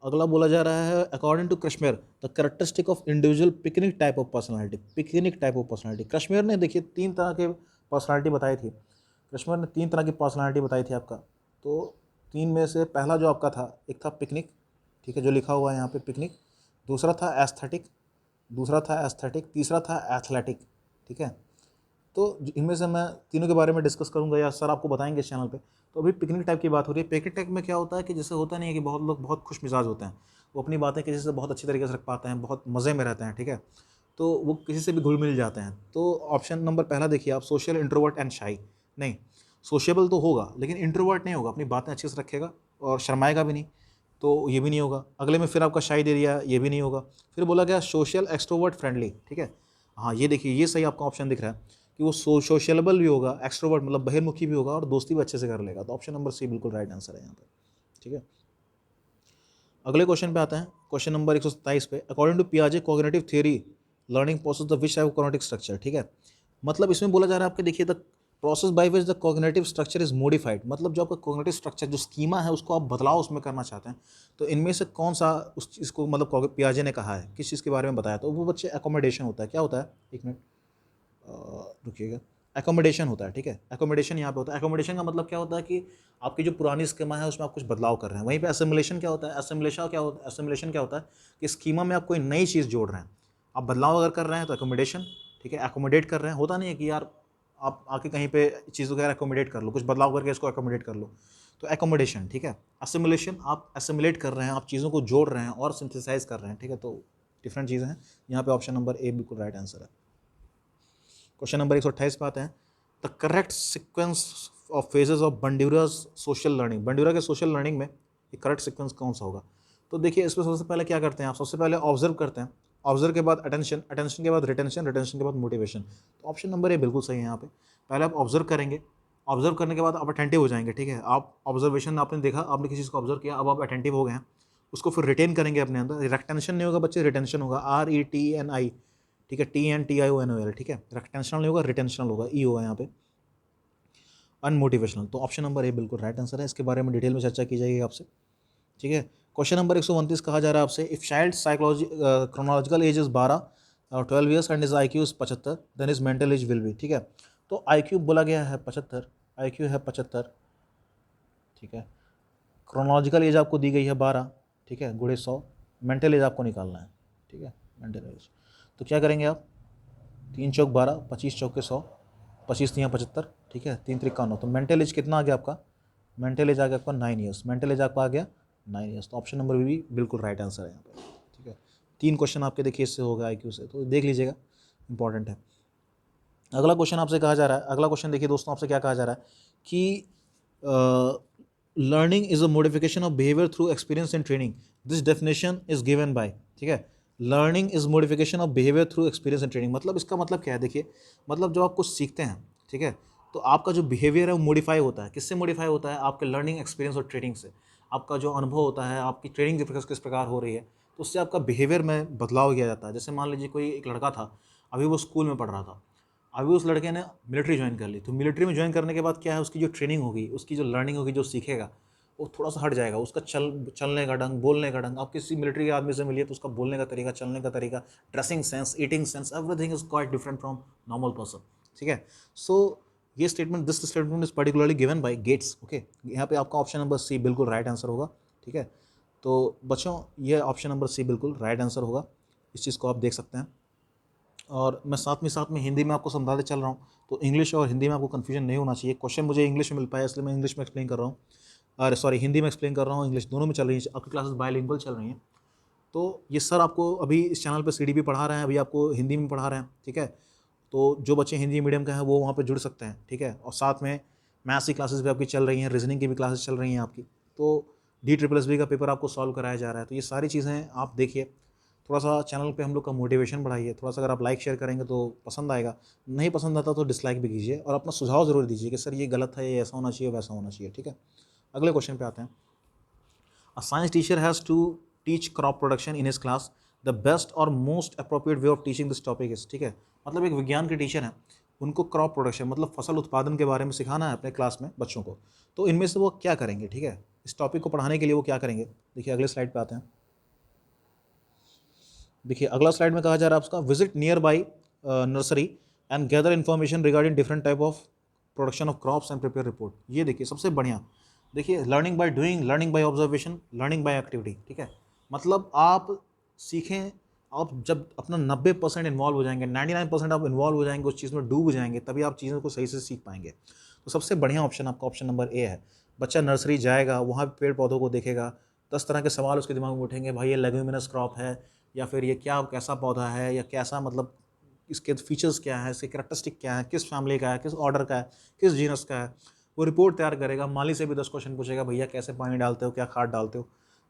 अगला बोला जा रहा है, according to Kretschmer the characteristic of individual pyknic type of personality. Pyknic type of personality, Kretschmer ने देखिए 3 तरह के पर्सनैलिटी बताई थी। कश्मीर ने 3 तरह की पर्सनैलिटी बताई थी आपका। तो 3 में से पहला जो आपका था, एक था पिकनिक, ठीक है, जो लिखा हुआ है यहाँ पे पिकनिक। दूसरा था एस्थेटिक, तीसरा था एथलेटिक, ठीक है। तो इनमें से मैं तीनों के बारे में डिस्कस करूंगा, या सर आपको बताएंगे इस चैनल पे। तो अभी पिकनिक टाइप की बात हो रही है। पिकनिक टाइप में क्या होता है कि जैसे होता नहीं है कि बहुत लोग बहुत खुश मिजाज होते हैं, वो अपनी बातें किसी से बहुत अच्छी तरीके से रख पाते हैं, बहुत मज़े में रहते हैं, ठीक है, तो वो किसी से भी घुल मिल जाते हैं। तो ऑप्शन नंबर पहला देखिए आप, सोशल, इंट्रोवर्ट एंड शाई। नहीं, सोशेबल तो होगा लेकिन इंट्रोवर्ट नहीं होगा, अपनी बातें अच्छे से रखेगा और शर्माएगा भी नहीं, तो ये भी नहीं होगा। अगले में फिर आपका शाई दे दिया, ये भी नहीं होगा। फिर बोला गया सोशल, एक्सट्रोवर्ट, फ्रेंडली, ठीक है। हाँ, ये देखिए, ये सही आपका ऑप्शन दिख रहा है कि वो सोशलेबल भी होगा, एक्सट्रोवर्ट मतलब बहिर्मुखी भी होगा, और दोस्ती भी अच्छे से कर लेगा। तो ऑप्शन नंबर सी बिल्कुल राइट आंसर है यहाँ पर, ठीक है। अगले क्वेश्चन पे आते हैं, क्वेश्चन नंबर 127 पे। अकॉर्डिंग टू पियाजे cognitive theory learning process the which type of cognitive structure, ठीक है। मतलब इसमें बोला जा रहा है आपके, देखिए, the process by which the cognitive structure is modified, मतलब जो आपका कॉग्निटिव स्ट्रक्चर जो स्कीमा है उसको आप बदलाव उसमें करना चाहते हैं। तो इनमें से कौन सा उस चीज़ को, मतलब पियाजे ने कहा है, किस चीज़ के बारे में बताया, तो वो बच्चे एकोमोडेशन होता है। क्या होता है, एक मिनट रुकिएगा, एकोमोडेशन होता है, ठीक है। एकोमोडेशन यहाँ पे होता है। एकोमोडेशन का मतलब क्या होता है कि आपकी जो पुरानी स्कीमा है उसमें आप कुछ बदलाव कर रहे हैं। वहीं पे असिमुलेशन क्या होता है, एसिमुलेशन क्या होता है कि स्कीमा में आप कोई नई चीज़ जोड़ रहे हैं। आप बदलाव अगर कर रहे हैं तो एकोमोडेशन, ठीक है, एकोमोडेट कर रहे हैं, होता नहीं है कि यार आप आके कहीं पे चीज़ वगैरह एकोमोडेट कर लो, कुछ बदलाव करके इसको एकोमोडेट कर लो, तो एकोमोडेशन, ठीक है। असिमुलेशन, आप एसिमुलेट कर रहे हैं, आप चीज़ों को जोड़ रहे हैं और सिंथेसाइज कर रहे हैं, ठीक है, तो डिफरेंट चीज़ें हैं। यहाँ पे ऑप्शन नंबर ए बिल्कुल राइट आंसर है। क्वेश्चन नंबर 128 पे आते हैं, the correct sequence of phases of Bandura's social learning. Bandura के सोशल लर्निंग में ये करेक्ट सिक्वेंस कौन सा होगा? तो देखिए इसमें सबसे पहले क्या करते हैं आप, सबसे पहले ऑब्जर्व करते हैं, ऑब्जर्व के बाद अटेंशन, अटेंशन के बाद रिटेंशन, रिटेंशन के बाद मोटिवेशन। तो ऑप्शन नंबर ए बिल्कुल सही है यहाँ पे। पहले आप ऑब्जर्व करेंगे, ऑब्जर्व करने के बाद आप अटेंटिव हो जाएंगे, ठीक है। आप ऑब्जर्वेशन आपने देखा, आपने किसी चीज़ को ऑब्जर्व किया, अब आप अटेंटिव हो गए हैं, उसको फिर रिटेन करेंगे अपने अंदर। रेटेंशन नहीं होगा बच्चे, रिटेंशन होगा, RETNI, ठीक है, TNTIONOL, ठीक है। रेटेंशनल नहीं होगा, रिटेंशनल होगा, ई होगा यहाँ पे। अनमोटिवेशनल, तो ऑप्शन नंबर ए बिल्कुल राइट आंसर है। इसके बारे में डिटेल में चर्चा की जाएगी आपसे, ठीक है। क्वेश्चन नंबर 129 कहा जा रहा है आपसे, if child psychology chronological age is 12 और 12 years and is IQ is 75, then is mental age will be, ठीक है। तो IQ बोला गया है 75, IQ है 75, ठीक है। क्रोनोलॉजिकल एज आपको दी गई है 12, ठीक है, गुणे 100, मेंटल एज आपको निकालना है, ठीक है, मेंटल एज। तो क्या करेंगे आप, 3 चौक 12, 25 चौक के 100, 25 तियाँ 75, ठीक है, 3 त्रिक 9। तो मेंटल एज कितना आ गया आपका, मेंटल एज आ गया आपका 9 ईयर्स, मेंटल एज आपका आ गया 9 ईयर्स। तो ऑप्शन नंबर भी बिल्कुल राइट आंसर है यहाँ पे, ठीक है। 3 क्वेश्चन आपके देखिए इससे होगा IQ से, तो देख लीजिएगा, इंपॉर्टेंट है। अगला क्वेश्चन आपसे कहा जा रहा है, अगला क्वेश्चन देखिए दोस्तों, आपसे क्या कहा जा रहा है कि learning is a modification of behaviour through experience and training, this definition is given by, ठीक है। Learning is modification of behaviour through experience and training, मतलब इसका मतलब क्या है, देखिए मतलब जब आप कुछ सीखते हैं, ठीक है, तो आपका जो बिहेवियर है वो मॉडिफाई होता है, किससे मॉडिफाई होता है, आपके लर्निंग एक्सपीरियंस और ट्रेनिंग से। आपका जो अनुभव होता है, आपकी ट्रेनिंग किस प्रकार हो रही है, तो उससे आपका बिहेवियर में बदलाव किया जाता है। जैसे मान लीजिए कोई एक लड़का था, अभी वो स्कूल में पढ़ रहा था, अभी उस लड़के ने मिलिट्री ज्वाइन कर ली, तो मिलिट्री में ज्वाइन करने के बाद क्या है, उसकी जो ट्रेनिंग होगी, उसकी जो लर्निंग होगी, जो सीखेगा वो थोड़ा सा हट जाएगा, उसका चलने का ढंग, बोलने का ढंग। आप किसी मिलिट्री के आदमी से मिलिए तो उसका बोलने का तरीका, चलने का तरीका, dressing sense, eating sense, everything is quite different from normal person, ठीक है। सो ये statement, this statement is particularly given by Gates, okay. यहाँ पे आपका ऑप्शन नंबर सी बिल्कुल राइट आंसर होगा, ठीक है। तो बच्चों ये ऑप्शन नंबर सी बिल्कुल राइट आंसर होगा, इस चीज़ को आप देख सकते हैं। और मैं साथ में हिंदी में आपको समझाते चल रहा हूँ, तो इंग्लिश और हिंदी में आपको कन्फ्यूजन नहीं होना चाहिए। क्वेश्चन मुझे इंग्लिश में मिल पाया, इसलिए मैं इंग्लिश में एक्सप्लेन कर रहा हूँ, अरे सॉरी, हिंदी में एक्सप्लेन कर रहा हूँ, इंग्लिश दोनों में चल रही है, आपकी क्लासेस बायलिंगुअल चल रही हैं। तो ये सर आपको अभी इस चैनल पे CDP पढ़ा रहे हैं, अभी आपको हिंदी में पढ़ा रहे हैं, ठीक है। तो जो बच्चे हिंदी मीडियम का हैं वो वहाँ पे जुड़ सकते हैं, ठीक है। और साथ में मैथ्स की क्लासेस भी आपकी चल रही हैं, रीजनिंग की भी क्लासेस चल रही हैं आपकी, तो DSSB का पेपर आपको सॉल्व कराया जा रहा है। तो ये सारी चीज़ें आप देखिए, थोड़ा सा चैनल पे हम लोग का मोटिवेशन बढ़ाइए, थोड़ा सा अगर आप लाइक शेयर करेंगे तो पसंद आएगा, नहीं पसंद आता तो डिसलाइक भी कीजिए, और अपना सुझाव ज़रूर दीजिए कि सर ये गलत है, ये ऐसा होना चाहिए, वैसा होना चाहिए, ठीक है। अगले क्वेश्चन पे आते हैं, a science teacher has to teach crop production in his class, the best और most appropriate way of teaching this topic is, ठीक है। मतलब एक विज्ञान के टीचर हैं, उनको क्रॉप प्रोडक्शन मतलब फसल उत्पादन के बारे में सिखाना है अपने क्लास में बच्चों को, तो इनमें से वो क्या करेंगे, ठीक है, इस टॉपिक को पढ़ाने के लिए वो क्या करेंगे। देखिए अगले स्लाइड पे आते हैं, देखिए अगला स्लाइड में कहा जा रहा है आपका, visit near by nursery and gather information regarding different type of production of crops and prepare report. ये देखिए सबसे बढ़िया, देखिए learning by doing, learning by observation, learning by activity, ठीक है। मतलब आप सीखें, आप जब अपना 90% इन्वॉल्व हो जाएंगे, 99% आप इन्वॉल्व हो जाएंगे, उस चीज़ में डूब जाएंगे, तभी आप चीज़ों को सही से सीख पाएंगे। तो सबसे बढ़िया ऑप्शन आपका ऑप्शन नंबर ए है। बच्चा नर्सरी जाएगा, वहाँ पेड़ पौधों को देखेगा, 10 तरह के सवाल उसके दिमाग में उठेंगे, भाई ये लेग्यूमिनस क्रॉप है, या फिर ये क्या कैसा पौधा है, या कैसा मतलब इसके फीचर्स क्या है, इसके कैरेक्टरिस्टिक क्या है, किस फैमिली का है, किस ऑर्डर का है, किस जीनस का है। वो रिपोर्ट तैयार करेगा, माली से भी 10 क्वेश्चन पूछेगा, भैया कैसे पानी डालते हो, क्या खाद डालते हो,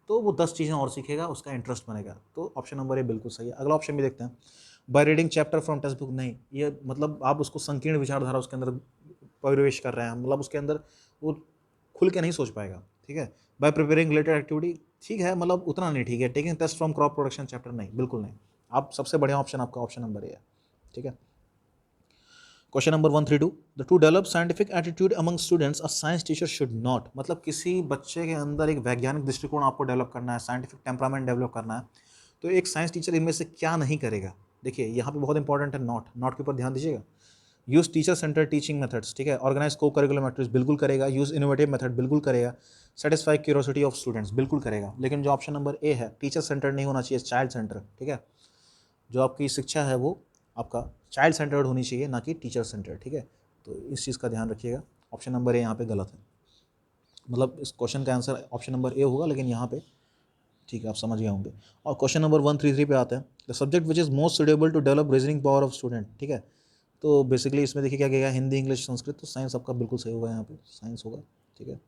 तो वो 10 चीज़ें और सीखेगा, उसका इंटरेस्ट बनेगा। तो ऑप्शन नंबर ए बिल्कुल सही है। अगला ऑप्शन भी देखते हैं, by reading chapter from text book, नहीं, ये मतलब आप उसको संकीर्ण विचारधारा उसके अंदर प्रवेश कर रहे हैं, मतलब उसके अंदर वो खुल के नहीं सोच पाएगा, ठीक है। बाय प्रिपेयरिंग रिलेटेड एक्टिविटी, ठीक है, मतलब उतना नहीं ठीक है। Taking test from crop production chapter, नहीं, बिल्कुल नहीं। आप सबसे बढ़िया ऑप्शन आपका ऑप्शन नंबर ए है, ठीक है। Question number 132, the two develop scientific attitude among students a science teacher should not, मतलब किसी बच्चे के अंदर एक वैज्ञानिक दृष्टिकोण आपको डेवलप करना है, साइंटिफिक टेम्परामेंट डेवलप करना है, तो एक साइंस टीचर इनमें से क्या नहीं करेगा। देखिए यहाँ पे बहुत इंपॉर्टेंट है नॉट, नॉट के ऊपर ध्यान दीजिएगा। Use teacher centre teaching methods, ठीक है। ऑर्गेनाइज को करिकुलम एक्टिविटीज, बिल्कुल करेगा। यूज़ इनोवेटिव मेथड, बिल्कुल करेगा। सेटिस्फाई क्यूरोसिटी ऑफ स्टूडेंट्स, बिल्कुल करेगा। लेकिन जो ऑप्शन नंबर ए है, टीचर सेंटर नहीं होना चाहिए, चाइल्ड सेंटर, ठीक है। जो आपकी शिक्षा है वो आपका चाइल्ड सेंटर्ड होनी चाहिए, ना कि टीचर सेंटर्ड, ठीक है। तो इस चीज़ का ध्यान रखिएगा। ऑप्शन नंबर ए यहाँ पे गलत है, मतलब इस क्वेश्चन का आंसर ऑप्शन नंबर ए होगा, लेकिन यहाँ पे ठीक है आप समझ गए होंगे। और क्वेश्चन नंबर 133 पे आते हैं, the subject which is most suitable to develop reasoning power of student, ठीक है। तो बेसिकली इसमें देखिए क्या कहेगा, हिंदी, इंग्लिश, संस्कृत। तो साइंस आपका बिल्कुल सही होगा, यहाँ पे साइंस होगा, ठीक है।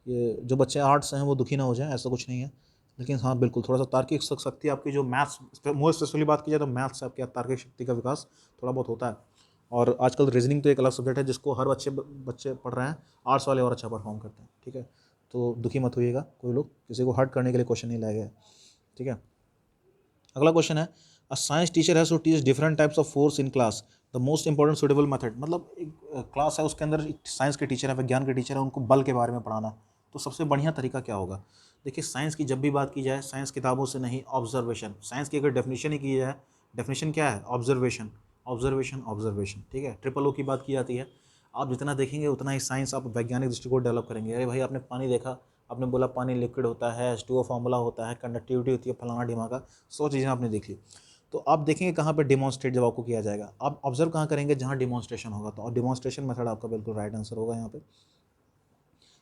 ये जो बच्चे आर्ट्स हैं वो दुखी ना हो जाएं, ऐसा कुछ नहीं है, लेकिन हाँ बिल्कुल थोड़ा सा तार्किक शक्ति आपकी, जो मैथ्स मोस्ट स्पेशली बात की जाए तो मैथ्स से आपकी तार्किक शक्ति का विकास थोड़ा बहुत होता है। और आजकल रीजनिंग तो एक अलग सब्जेक्ट है जिसको हर बच्चे पढ़ रहे हैं, आर्ट्स वाले और अच्छा परफॉर्म करते हैं, ठीक है। तो दुखी मत होइएगा, कोई लोग किसी को हर्ट करने के लिए क्वेश्चन नहीं लाया गया है, ठीक है। अगला क्वेश्चन है, a science teacher has to teach different types of force in class, the most important suitable method. मतलब एक क्लास है, उसके अंदर साइंस के टीचर है, विज्ञान के टीचर है, उनको बल के बारे में पढ़ाना, तो सबसे बढ़िया तरीका क्या होगा। देखिए साइंस की जब भी बात की जाए, साइंस किताबों से नहीं, ऑब्जर्वेशन। साइंस की अगर डेफिनेशन ही की जाए, डेफिनेशन क्या है, ऑब्जर्वेशन, ऑब्जर्वेशन, ऑब्जर्वेशन, ठीक है। ट्रिपल ओ की बात की जाती है। आप जितना देखेंगे उतना ही साइंस आप वैज्ञानिक दृष्टिकोण डेवलप करेंगे। अरे भाई आपने पानी देखा, आपने बोला पानी लिक्विड होता है, H2O फार्मूला होता है, कंडक्टिविटी होती है, फलाना ढिमाका, 100 चीज़ें आपने देख ली। तो आप देखेंगे कहाँ पे डिमॉन्स्ट्रेट जब आपको किया जाएगा, आप ऑब्जर्व कहाँ करेंगे, जहाँ डिमॉन्स्ट्रेशन होगा। तो डिमॉन्स्ट्रेशन मेथड आपका बिल्कुल राइट आंसर होगा यहाँ पे।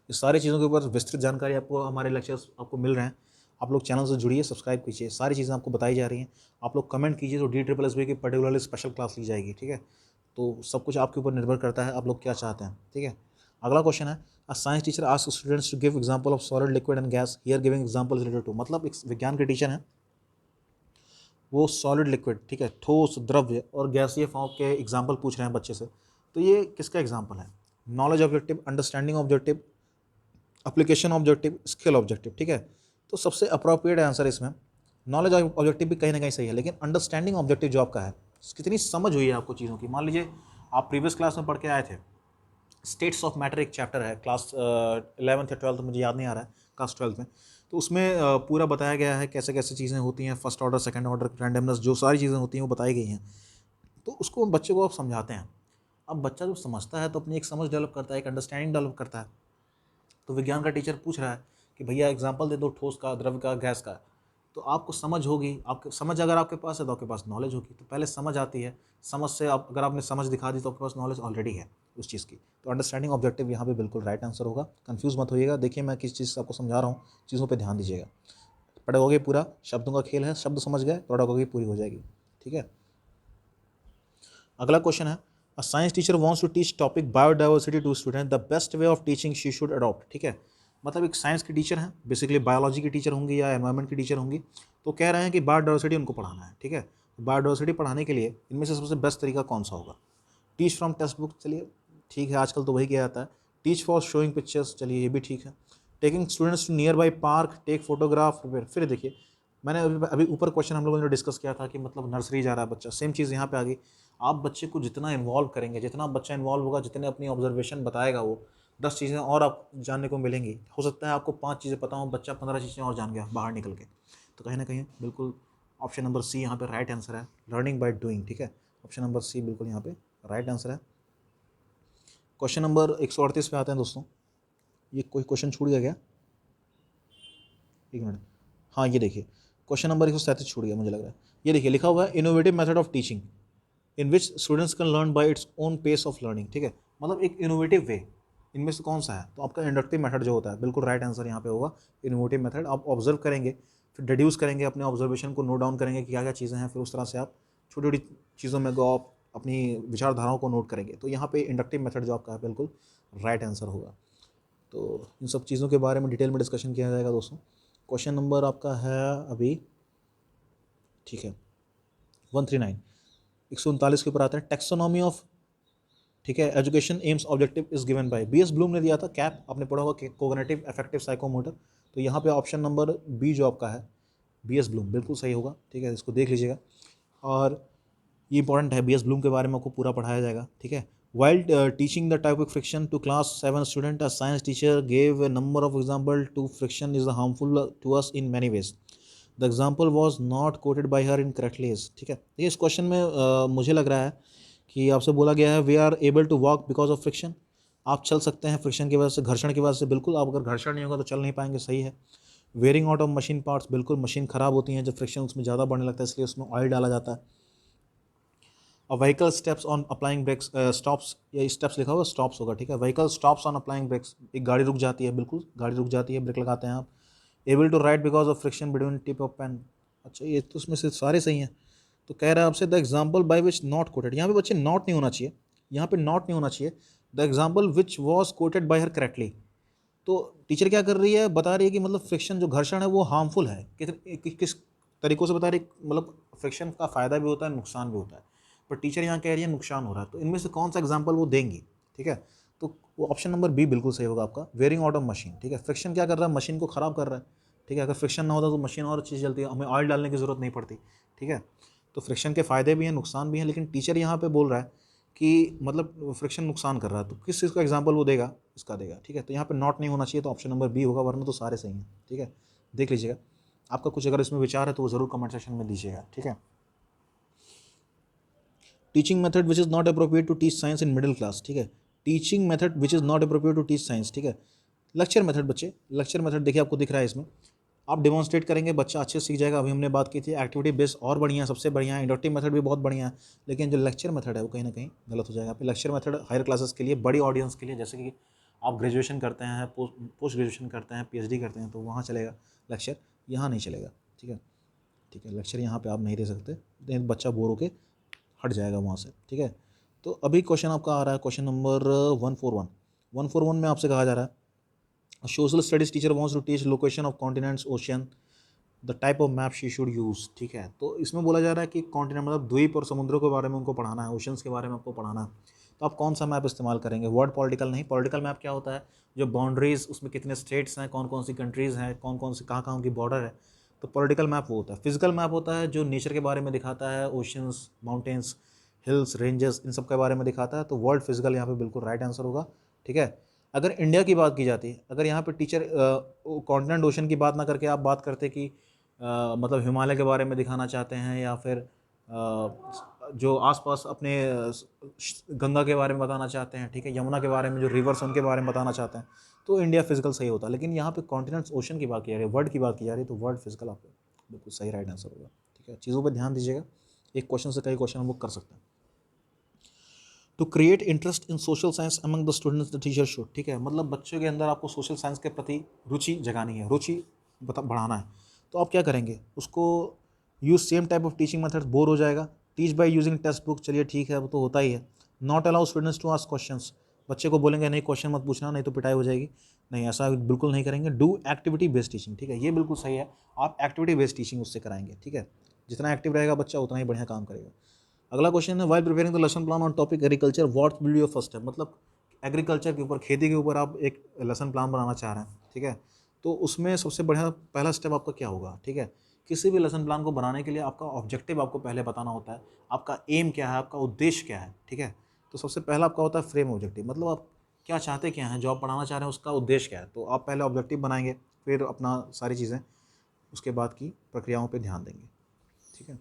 इस सारी चीज़ों के ऊपर विस्तृत जानकारी आपको हमारे लेक्चर्स आपको मिल रहे हैं। आप लोग चैनल से जुड़िए, सब्सक्राइब कीजिए, सारी चीज़ें आपको बताई जा रही हैं। आप लोग कमेंट कीजिए तो DSSB की पर्टिकुलरली स्पेशल क्लास ली जाएगी, ठीक है। तो सब कुछ आपके ऊपर निर्भर करता है, आप लोग क्या चाहते हैं, ठीक है। अगला क्वेश्चन है, a science teacher asks students to give example of solid, liquid and gas, here giving example related to. मतलब एक विज्ञान के टीचर हैं, वो सॉलिड, लिक्विड, ठीक है, ठोस, द्रव्य और गैसीय फॉर्म के एग्जाम्पल पूछ रहे हैं बच्चे से। तो ये किसका एग्जाम्पल है, knowledge objective, understanding objective, application objective, skill objective, ठीक है। तो सबसे अप्रोप्रिएट आंसर इसमें नॉलेज ऑब्जेक्टिव भी कहीं ना कहीं सही है, लेकिन अंडरस्टैंडिंग ऑब्जेक्टिव जो आपका है, कितनी समझ हुई है आपको चीज़ों की। मान लीजिए आप प्रीवियस क्लास में पढ़ के आए थे, स्टेट्स ऑफ मैटर एक चैप्टर है, क्लास 11th या 12th, मुझे याद नहीं आ रहा है, क्लास 12th में। तो उसमें पूरा बताया गया है कैसे कैसे चीज़ें होती हैं, first order, second order, randomness, जो सारी चीज़ें होती हैं वो बताई गई हैं। तो उसको बच्चे को आप समझाते हैं। अब बच्चा जब समझता है तो अपनी एक समझ डेवलप करता है, एक अंडरस्टैंडिंग डेवलप करता है। तो विज्ञान का टीचर पूछ रहा है कि भैया एग्जाम्पल दे दो, ठोस का, द्रव्य का, गैस का। तो आपको समझ होगी, आपको समझ अगर आपके पास है तो आपके पास नॉलेज होगी। तो पहले समझ आती है, समझ से आप अगर आपने समझ दिखा दी तो आपके पास नॉलेज ऑलरेडी है उस चीज़ की। तो अंडरस्टैंडिंग ऑब्जेक्टिव यहाँ पे बिल्कुल राइट आंसर होगा। कंफ्यूज मत होइएगा, देखिए मैं किस चीज़ से आपको समझा रहा हूँ, चीज़ों पर ध्यान दीजिएगा। पढ़ोगे पूरा, शब्दों का खेल है, शब्द समझ गए, पढ़ोगे पूरी हो जाएगी, ठीक है। अगला क्वेश्चन है, a science teacher wants to teach topic biodiversity to student, the best way of teaching she should adopt, ठीक है। मतलब एक साइंस की टीचर हैं, बेसिकली बायोलॉजी की टीचर होंगी या एनवायरमेंट की टीचर होंगी, तो कह रहे हैं कि बायोडाइवर्सिटी उनको पढ़ाना है, ठीक है। बायोडाइवर्सिटी पढ़ाने के लिए इनमें से सबसे बेस्ट तरीका कौन सा होगा। टीच फ्रॉम टेक्स्ट बुक, चलिए ठीक है, आजकल तो वही किया जाता है। टीच फॉर शोइंग पिक्चर्स, चलिए ये भी ठीक है। Taking students to nearby park, take photograph. फिर देखिए मैंने अभी ऊपर क्वेश्चन हम लोगों ने डिस्कस किया था कि मतलब नर्सरी जा रहा है बच्चा, सेम चीज़ यहाँ पे आ गई। आप बच्चे को जितना इन्वॉल्व करेंगे, जितना बच्चा इन्वॉल्व होगा, जितने अपनी ऑब्जर्वेशन बताएगा, वो 10 चीज़ें और आप जानने को मिलेंगी। हो सकता है आपको 5 चीज़ें पता हो, बच्चा 15 चीज़ें और जान गया बाहर निकल के। तो कहीं ना कहीं बिल्कुल ऑप्शन नंबर सी यहाँ पे राइट आंसर है, लर्निंग बाय डूइंग, ठीक है। ऑप्शन नंबर सी बिल्कुल यहाँ पे राइट आंसर है। क्वेश्चन नंबर 138 पे आते हैं दोस्तों। ये कोई क्वेश्चन छूट गया क्या, एक मिनट। हाँ ये देखिए क्वेश्चन नंबर 137 छूट गया मुझे लग रहा है। ये देखिए लिखा हुआ है, innovative method of teaching in which students can learn by its own pace of learning, ठीक है। मतलब एक इनोवेटिव वे, इनमें से कौन सा है, तो आपका इंडक्टिव मेथड जो होता है, बिल्कुल राइट आंसर यहाँ पे होगा इनोवेटिव मेथड। आप ऑब्जर्व करेंगे, फिर डिड्यूस करेंगे, अपने ऑब्जर्वेशन को नोट डाउन करेंगे कि क्या क्या चीज़ें हैं, फिर उस तरह से आप छोटी छोटी चीज़ों में को आप अपनी विचारधाराओं को नोट करेंगे। तो यहाँ पे इंडक्टिव मेथड जो आपका है बिल्कुल राइट आंसर होगा। तो इन सब चीज़ों के बारे में डिटेल में डिस्कशन किया जाएगा दोस्तों। क्वेश्चन नंबर आपका है अभी, ठीक है, 139, 139 के ऊपर आता है, टेक्सोनॉमी ऑफ, ठीक है, education AIIMS objective is given by BS Bloom ने दिया था, कैप आपने पढ़ा होगा, कोग्निटिव अफेक्टिव साइकोमोटर। तो यहाँ पे ऑप्शन नंबर बी जो आपका है, BS ब्लूम, बिल्कुल सही होगा, ठीक है, इसको देख लीजिएगा। और ये इंपॉर्टेंट है, BS ब्लूम के बारे में आपको पूरा पढ़ाया जाएगा, ठीक है। While teaching the topic friction to class 7 student, a science teacher gave a number of example to friction is harmful to us in many ways. The example was not quoted by her incorrectly, ठीक है। देखिए इस question में मुझे लग रहा है कि आपसे बोला गया है we are able to walk because of friction, आप चल सकते हैं फ्रिक्शन की वजह से, घर्षण की वजह से। बिल्कुल, आप अगर घर्षण नहीं होगा तो चल नहीं पाएंगे, सही है। Wearing out of machine parts, बिल्कुल मशीन ख़राब होती हैं जब फ्रिक्शन उसमें ज़्यादा बढ़ने लगता है, इसलिए उसमें ऑयल डाला जाता है। Vehicle steps on applying brakes, stops, या स्टेप्स लिखा होगा, स्टॉप्स होगा, ठीक है। Vehicle stops on applying brakes, एक गाड़ी रुक जाती है, बिल्कुल गाड़ी रुक जाती है, ब्रेक लगाते हैं आप। Able to ride because of friction between tip of pen, अच्छा ये तो उसमें से सारे सही हैं। तो कह रहा है आपसे the example by which not coated, यहाँ पे बच्चे नॉट नहीं होना चाहिए, यहाँ पे नॉट नहीं होना चाहिए। The example which was coated by her correctly, तो टीचर क्या कर रही है, बता रही है कि मतलब फ्रिक्शन जो घर्षण है वो हार्मफुल है, किस तरीक़ों से बता रही, मतलब फ्रिक्शन का फ़ायदा भी होता है, नुकसान भी होता है, पर टीचर यहाँ कह रही है नुकसान हो रहा है, तो इनमें से कौन सा एग्जाम्पल वो देंगी, ठीक है। तो वो ऑप्शन नंबर बी बिल्कुल सही होगा आपका, वेयरिंग आउट ऑफ मशीन, ठीक है। फ्रिक्शन क्या कर रहा है, मशीन को ख़राब कर रहा है, ठीक है। अगर फ्रिक्शन ना होता तो मशीन और अच्छी चलती है, हमें ऑयल डालने की ज़रूरत नहीं पड़ती, ठीक है। तो फ्रिक्शन के फ़ायदे भी हैं, नुकसान भी हैं, लेकिन टीचर यहाँ पे बोल रहा है कि मतलब फ्रिक्शन नुकसान कर रहा है, तो किस चीज़ का एग्जाम्पल वो देगा, इसका देगा, ठीक है। तो यहाँ पे नॉट नहीं होना चाहिए, तो ऑप्शन नंबर बी होगा, वरना तो सारे सही हैं, ठीक है। देख लीजिएगा, आपका कुछ अगर इसमें विचार है तो वो ज़रूर कमेंट सेक्शन में दीजिएगा, ठीक है। Teaching method which is not appropriate to teach science in middle class, ठीक है। Teaching method which is not appropriate to teach science, ठीक है। लेक्चर मेथड बच्चे, लेक्चर मेथड देखिए आपको दिख रहा है इसमें, आप डेमोन्स्ट्रेट करेंगे बच्चा अच्छे से सीख जाएगा। अभी हमने बात की थी एक्टिविटी बेस्ड और बढ़िया, सबसे बढ़िया इंडक्टिव मेथड भी बहुत बढ़िया है, लेकिन जो लेक्चर मेथड है वो कहीं ना कहीं गलत हो जाएगा। पे लेक्चर मेथड हायर क्लासेस के लिए, बड़ी ऑडियंस के लिए, जैसे कि आप ग्रेजुएशन करते हैं, पोस्ट ग्रेजुएशन करते हैं, पीएचडी करते हैं, तो वहाँ चलेगा लेक्चर, यहाँ नहीं चलेगा, ठीक है। ठीक है, लेक्चर यहाँ पे आप नहीं दे सकते, नहीं तो बच्चा बोर होके हट जाएगा वहाँ से, ठीक है। तो अभी क्वेश्चन आपका आ रहा है, क्वेश्चन नंबर 141 में आपसे कहा जा रहा है social studies teacher wants to teach location of continents ocean, the type of map she should use, ठीक है। तो इसमें बोला जा रहा है कि कॉन्टिनेंट मतलब द्वीप और समुद्रों के बारे में उनको पढ़ाना है, ओशंस के बारे में आपको पढ़ाना है, तो आप कौन सा मैप इस्तेमाल करेंगे। वर्ड पॉलिटिकल नहीं, पॉलिटिकल मैप क्या होता है, जो बाउंड्रीज उसमें कितने स्टेट्स हैं, कौन कौन सी कंट्रीज़ हैं, कौन कौन सी कहाँ की बॉर्डर है, तो पॉलिटिकल मैप वो होता है। फिजिकल मैप होता है जो नेचर के बारे में दिखाता है, ओशंस, माउंटेन्स, हिल्स, रेंजेस, इन सब के बारे में दिखाता है, तो वर्ल्ड फिजिकल यहाँ पे बिल्कुल राइट आंसर होगा, ठीक है। अगर इंडिया की बात की जाती है, अगर यहाँ पे टीचर कॉन्टिनेंट ओशन की बात ना करके आप बात करते कि मतलब हिमालय के बारे में दिखाना चाहते हैं, या फिर जो आसपास अपने गंगा के बारे में बताना चाहते हैं, ठीक है, यमुना के बारे में, जो रिवर्स उनके बारे में बताना चाहते हैं, तो इंडिया फिजिकल सही होता है। लेकिन यहाँ पे कॉन्टिनेंट्स ओशन की बात की जा रही है, वर्ल्ड की बात की जा रही है, तो वर्ल्ड फिजिकल आपको बिल्कुल सही राइट आंसर होगा, ठीक है। चीज़ों पर ध्यान दीजिएगा, एक क्वेश्चन से कई क्वेश्चन हम लोग कर सकते हैं। To create interest in social science among the students the teacher should, ठीक है, मतलब बच्चों के अंदर आपको सोशल साइंस के प्रति रुचि जगानी है, रुचि बढ़ाना है, तो आप क्या करेंगे उसको, use same type of teaching method, bore हो जाएगा। Teach by using text book, चलिए ठीक है, वो तो होता ही है। Not allow students to ask questions, बच्चे को बोलेंगे नहीं क्वेश्चन मत पूछना, नहीं तो पिटाई हो जाएगी, नहीं ऐसा बिल्कुल नहीं करेंगे। डू एक्टिविटी बेस्ड टीचिंग, ठीक है, ये बिल्कुल सही है, आप एक्टिविटी बेस्ड टीचिंग उससे कराएंगे, ठीक है। जितना एक्टिव रहेगा बच्चा उतना ही बढ़िया काम करेगा। अगला क्वेश्चन है, while preparing the lesson plan on topic agriculture what will be your first step, मतलब एग्रीकल्चर के ऊपर, खेती के ऊपर आप एक लेसन प्लान बनाना चाह रहे हैं, ठीक है। तो उसमें सबसे बढ़िया पहला स्टेप आपका क्या होगा, ठीक है। किसी भी लेसन प्लान को बनाने के लिए आपका ऑब्जेक्टिव आपको पहले बताना होता है, आपका एम क्या है, आपका उद्देश्य क्या है, ठीक है। तो सबसे पहला आपका होता है फ्रेम ऑब्जेक्टिव, मतलब आप क्या चाहते क्या हैं, जो आप पढ़ाना चाह रहे हैं उसका उद्देश्य क्या है, तो आप पहले ऑब्जेक्टिव बनाएंगे, फिर अपना सारी चीज़ें उसके बाद की प्रक्रियाओं पर ध्यान देंगे, ठीक है।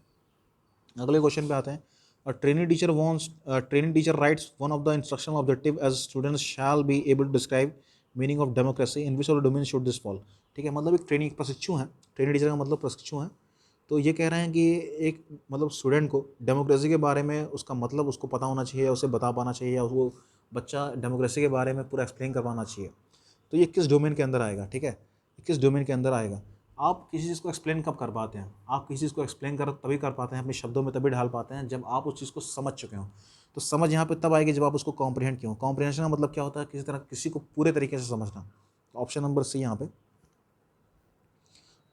अगले क्वेश्चन पे आते हैं, training teacher writes one of the instructional objective as students shall be able to describe meaning of democracy in which of the domain should this fall, ठीक है। मतलब एक ट्रेनिंग प्रशिक्षु हैं, ट्रेनिंग टीचर का मतलब प्रशिक्षु हैं, तो ये कह रहे हैं कि एक मतलब स्टूडेंट को डेमोक्रेसी के बारे में उसका मतलब उसको पता होना चाहिए, उसे बता पाना चाहिए, या वो बच्चा डेमोक्रेसी के बारे में पूरा एक्सप्लेन कर पाना चाहिए। तो ये किस डोमेन के अंदर आएगा, ठीक है, किस डोमेन के अंदर आएगा। आप किसी चीज़ को एक्सप्लेन कब कर पाते हैं, आप किसी चीज़ को एक्सप्लेन कर तभी कर पाते हैं, अपने शब्दों में तभी ढाल पाते हैं जब आप उस चीज़ को समझ चुके हों। तो समझ यहाँ पे तब आएगी जब आप उसको कॉम्प्रिहेंड किए हो। कॉम्प्रिहेंशन का मतलब क्या होता है, किसी तरह किसी को पूरे तरीके से समझना। तो ऑप्शन नंबर सी यहाँ पे,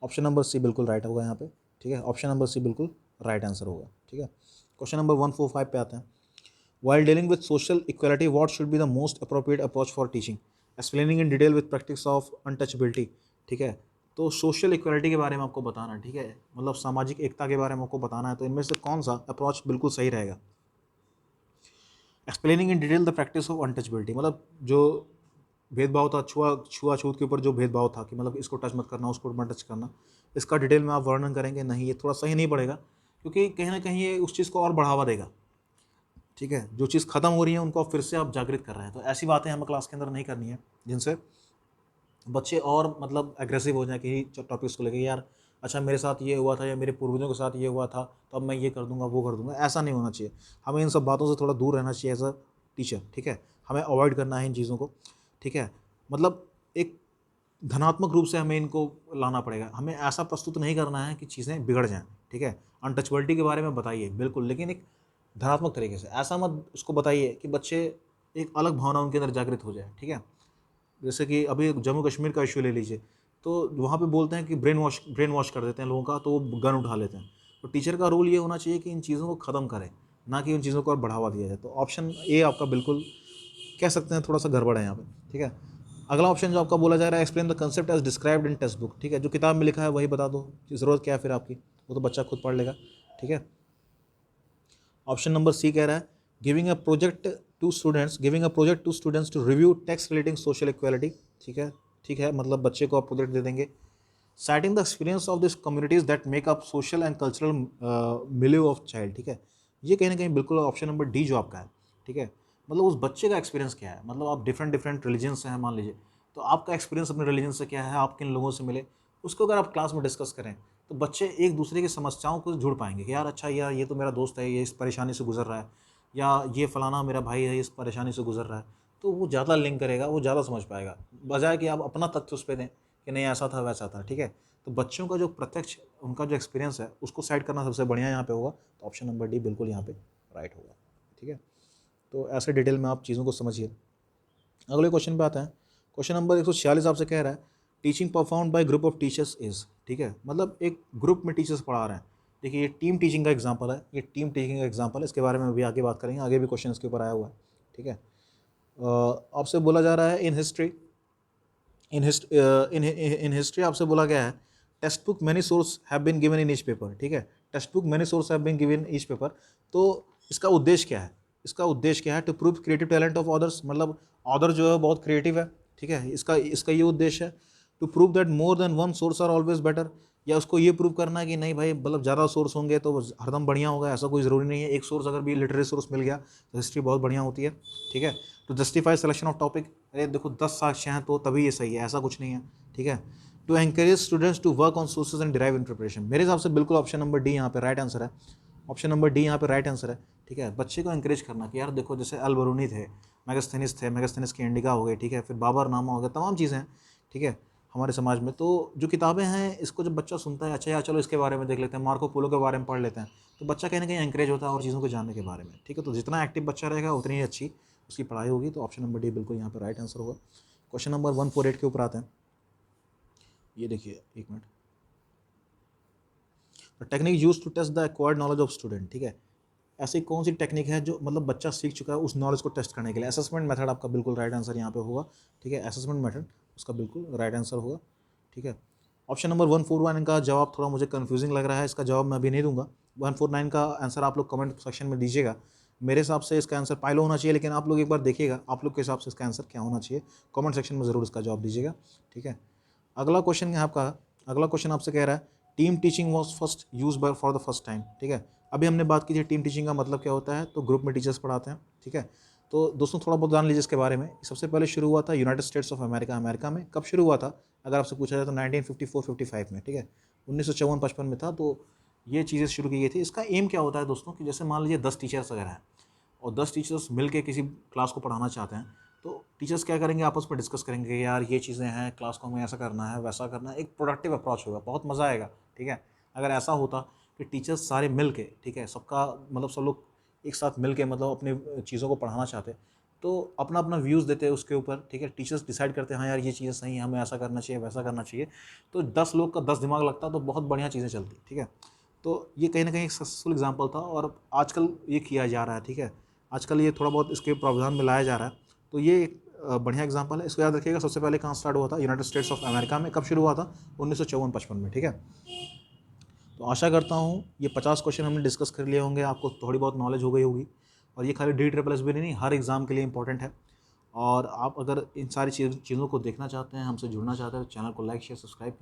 ऑप्शन नंबर सी बिल्कुल राइट होगा यहाँ पे, ठीक है, ऑप्शन नंबर सी बिल्कुल राइट आंसर होगा, ठीक है। क्वेश्चन नंबर 145 पे आते हैं, while dealing with social equality what should be the most appropriate approach for teaching, explaining in detail with practice of untouchability, ठीक है। तो सोशल इक्वालिटी के बारे में आपको बताना है, ठीक है, मतलब सामाजिक एकता के बारे में आपको बताना है, तो इनमें से कौन सा अप्रोच बिल्कुल सही रहेगा। Explaining in detail the practice of untouchability, मतलब जो भेदभाव था, छुआछूत के ऊपर जो भेदभाव था कि मतलब इसको टच मत करना, उसको मत टच करना, इसका डिटेल में आप वर्णन करेंगे, नहीं ये थोड़ा सही नहीं पड़ेगा, क्योंकि कहीं ना कहीं ये उस चीज़ को और बढ़ावा देगा, ठीक है। जो चीज़ खत्म हो रही है उनको फिर से आप जागृत कर रहे हैं, तो ऐसी बातें हमें क्लास के अंदर नहीं करनी है जिनसे बच्चे और मतलब एग्रेसिव हो जाए कि टॉपिक्स को लेकर, यार अच्छा मेरे साथ ये हुआ था या मेरे पूर्वजों के साथ ये हुआ था तो अब मैं ये कर दूंगा वो कर दूंगा, ऐसा नहीं होना चाहिए। हमें इन सब बातों से थोड़ा दूर रहना चाहिए एज अ टीचर, ठीक है। हमें अवॉइड करना है इन चीज़ों को, ठीक है। मतलब एक धनात्मक रूप से हमें इनको लाना पड़ेगा, हमें ऐसा प्रस्तुत नहीं करना है कि चीज़ें बिगड़ जाएँ, ठीक है। अनटचेबिलिटी के बारे में बताइए बिल्कुल, लेकिन एक धनात्मक तरीके से, ऐसा मत उसको बताइए कि बच्चे एक अलग भावना उनके अंदर जागृत हो जाए, ठीक है। जैसे कि अभी जम्मू कश्मीर का इशू ले लीजिए, तो वहाँ पे बोलते हैं कि ब्रेन वॉश कर देते हैं लोगों का, तो वो गन उठा लेते हैं। तो टीचर का रोल ये होना चाहिए कि इन चीज़ों को ख़त्म करें, ना कि उन चीज़ों को और बढ़ावा दिया जाए। तो ऑप्शन ए आपका बिल्कुल कह सकते हैं थोड़ा सा गड़बड़ है यहाँ पे, ठीक है। अगला ऑप्शन जो आपका बोला जा रहा है, explain the concept as described in text book, ठीक है। जो किताब में लिखा है वही बता दो, ज़रूरत क्या है फिर आपकी, वो तो बच्चा खुद पढ़ लेगा, ठीक है। ऑप्शन नंबर सी कह रहा है giving a project to students to review text relating social equality, ठीक है। ठीक है, मतलब बच्चे को आप प्रोजेक्ट दे देंगे। Citing the experience of this communities that make up social and cultural milieu of child, ठीक है। ये कहीं ना कहीं बिल्कुल ऑप्शन नंबर डी जो आपका है, ठीक है। मतलब उस बच्चे का एक्सपीरियंस क्या है, मतलब आप डिफरेंट डिफरेंट रिलीजन से हैं मान लीजिए, तो आपका एक्सपीरियंस अपने रिलीजन से क्या है, आप किन लोगों से मिले, उसको अगर आप क्लास में डिस्कस करें तो बच्चे एक दूसरे की समस्याओं को जुड़ पाएंगे कि यार अच्छा यार ये तो मेरा दोस्त है, ये इस परेशानी से गुजर रहा है, या ये फलाना मेरा भाई है इस परेशानी से गुजर रहा है। तो वो ज़्यादा लिंक करेगा, वो ज़्यादा समझ पाएगा, बजाय कि आप अपना तथ्य उस पर दें कि नहीं ऐसा था वैसा था, ठीक है। तो बच्चों का जो प्रत्यक्ष उनका जो एक्सपीरियंस है उसको साइड करना सबसे बढ़िया यहाँ पे होगा। तो ऑप्शन नंबर डी बिल्कुल यहाँ पे राइट होगा, ठीक है। तो ऐसे डिटेल में आप चीज़ों को समझिए। अगले क्वेश्चन पे आते हैं। क्वेश्चन नंबर 146 आपसे कह रहा है teaching perform by group of teachers is, ठीक है। मतलब एक ग्रुप में टीचर्स पढ़ा रहे हैं। देखिए ये टीम टीचिंग का एग्जाम्पल है, ये टीम टीचिंग का एग्जाम्पल है, इसके बारे में अभी आगे बात करेंगे, आगे भी क्वेश्चन इसके ऊपर आया हुआ है, ठीक है। आपसे बोला जा रहा है इन हिस्ट्री आपसे बोला गया है text book many source have been given in each paper, ठीक है। Text book many source have been given each paper. तो इसका उद्देश्य क्या है, इसका उद्देश्य क्या है, to prove creative talent of others, मतलब ऑदर जो है बहुत क्रिएटिव है, ठीक है। इसका इसका ये उद्देश्य है। To prove that more than one source are always better, या उसको ये प्रूव करना है कि नहीं भाई मतलब ज़्यादा सोर्स होंगे तो हरदम बढ़िया होगा, ऐसा कोई ज़रूरी नहीं है। एक सोर्स अगर भी लिटरेरी सोर्स मिल गया तो हिस्ट्री बहुत बढ़िया होती है, ठीक है। To justify selection of topic, अरे देखो 10 साक्ष्य हैं तो तभी ये सही है, ऐसा कुछ नहीं है, ठीक है। To encourage students to work on sources and derive interpretation, मेरे हिसाब से बिल्कुल ऑप्शन नंबर डी यहाँ पे राइट आंसर है। ऑप्शन नंबर डी यहाँ पे राइट आंसर है, ठीक है। बच्चे को एनकरेज करना कि यार देखो जैसे अल बरूनी थे, मेगास्थेनिस की इंडिका हो गई, ठीक है, फिर बाबर नामा हो गया, तमाम चीज़ें हैं, ठीक है, हमारे समाज में। तो जो किताबें हैं इसको जब बच्चा सुनता है, अच्छा यार चलो इसके बारे में देख लेते हैं, मार्को पोलो के बारे में पढ़ लेते हैं, तो बच्चा कहीं ना कहीं एंकरेज होता है और चीज़ों को जानने के बारे में, ठीक है। तो जितना एक्टिव बच्चा रहेगा उतनी ही अच्छी उसकी पढ़ाई होगी। तो ऑप्शन नंबर डी बिल्कुल यहाँ पर राइट आंसर होगा। क्वेश्चन नंबर 148 के ऊपर आते हैं। ये देखिए एक minute, technique use to test the acquired knowledge of student, ठीक है। ऐसी कौन सी टेक्निक है जो मतलब बच्चा सीख चुका है उस नॉलेज को टेस्ट करने के लिए, असेसमेंट मेथड आपका बिल्कुल राइट आंसर यहाँ पे होगा, ठीक है। असेसमेंट मेथड उसका बिल्कुल राइट आंसर होगा, ठीक है। ऑप्शन नंबर 141 का जवाब थोड़ा मुझे कन्फ्यूजिंग लग रहा है, इसका जवाब मैं अभी नहीं दूंगा। 149 का आंसर आप लोग कमेंट सेक्शन में दीजिएगा। मेरे हिसाब से इसका आंसर पाइलो होना चाहिए, लेकिन आप लोग एक बार देखिएगा आप लोग के हिसाब से इसका आंसर क्या होना चाहिए, कमेंट सेक्शन में ज़रूर इसका जवाब दीजिएगा, ठीक है। अगला क्वेश्चन है आपका, अगला क्वेश्चन आपसे कह रहा है team teaching was first use by for the first time, ठीक है। अभी हमने बात की थी टीम टीचिंग का मतलब क्या होता है, तो ग्रुप में टीचर्स पढ़ाते हैं, ठीक है। तो दोस्तों थोड़ा बहुत जान लीजिए इसके बारे में। सबसे पहले शुरू हुआ था United states of America, America में। कब शुरू हुआ था अगर आपसे पूछा जाए तो 1954-55 में, ठीक है। 1954-55 में था। तो ये चीज़ें शुरू की गई थी। इसका एम क्या होता है दोस्तों कि जैसे मान लीजिए 10 टीचर्स अगर हैं और 10 टीचर्स मिल के किसी क्लास को पढ़ाना चाहते हैं, तो टीचर्स क्या करेंगे, आपस में डिस्कस करेंगे कि यार ये चीज़ें हैं, क्लास को हमें ऐसा करना है वैसा करना है। एक प्रोडक्टिव अप्रोच होगा, बहुत मज़ा आएगा, ठीक है। अगर ऐसा होता कि टीचर्स सारे मिल के, ठीक है, सबका मतलब सब लोग एक साथ मिल के मतलब अपनी चीज़ों को पढ़ाना चाहते, तो अपना अपना व्यूज़ देते हैं उसके ऊपर, ठीक है। टीचर्स डिसाइड करते हैं हाँ यार ये चीज़ें सही हैं, हमें ऐसा करना चाहिए वैसा करना चाहिए। तो 10 लोग का 10 दिमाग लगता तो बहुत बढ़िया चीज़ें चलती, ठीक है। तो ये कहीं ना कहीं एक सक्सेसफुल एग्जाम्पल था और आजकल ये किया जा रहा है, ठीक है। आजकल ये थोड़ा बहुत इसके प्रावधान में लाया जा रहा है। तो ये एक बढ़िया एग्जाम्पल है, इसको याद रखिएगा। सबसे पहले कहाँ स्टार्ट हुआ था, यूनाइटेड स्टेट्स ऑफ अमेरिका में। कब शुरू हुआ था, 1954-55 में, ठीक है। तो आशा करता हूँ ये 50 क्वेश्चन हमने डिस्कस कर लिए होंगे, आपको थोड़ी बहुत नॉलेज हो गई होगी। और ये खाली DSSS भी नहीं, हर एग्ज़ाम के लिए इंपॉर्टेंट है। और आप अगर इन सारी चीज़ों को देखना चाहते हैं, हमसे जुड़ना चाहते हैं, तो चैनल को लाइक शेयर सब्सक्राइब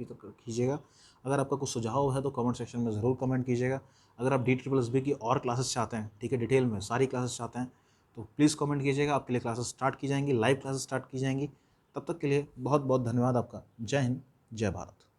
कीजिएगा। अगर आपका कुछ सुझाव है तो कमेंट सेक्शन में ज़रूर कमेंट कीजिएगा। अगर आप DSSS की और क्लासेस चाहते हैं, ठीक है, डिटेल में सारी क्लासेस चाहते हैं, तो प्लीज़ कमेंट कीजिएगा। आपके लिए क्लासेस स्टार्ट की जाएंगी, लाइव क्लासेस स्टार्ट की जाएंगी। तब तक के लिए बहुत बहुत धन्यवाद आपका। जय हिंद, जय भारत।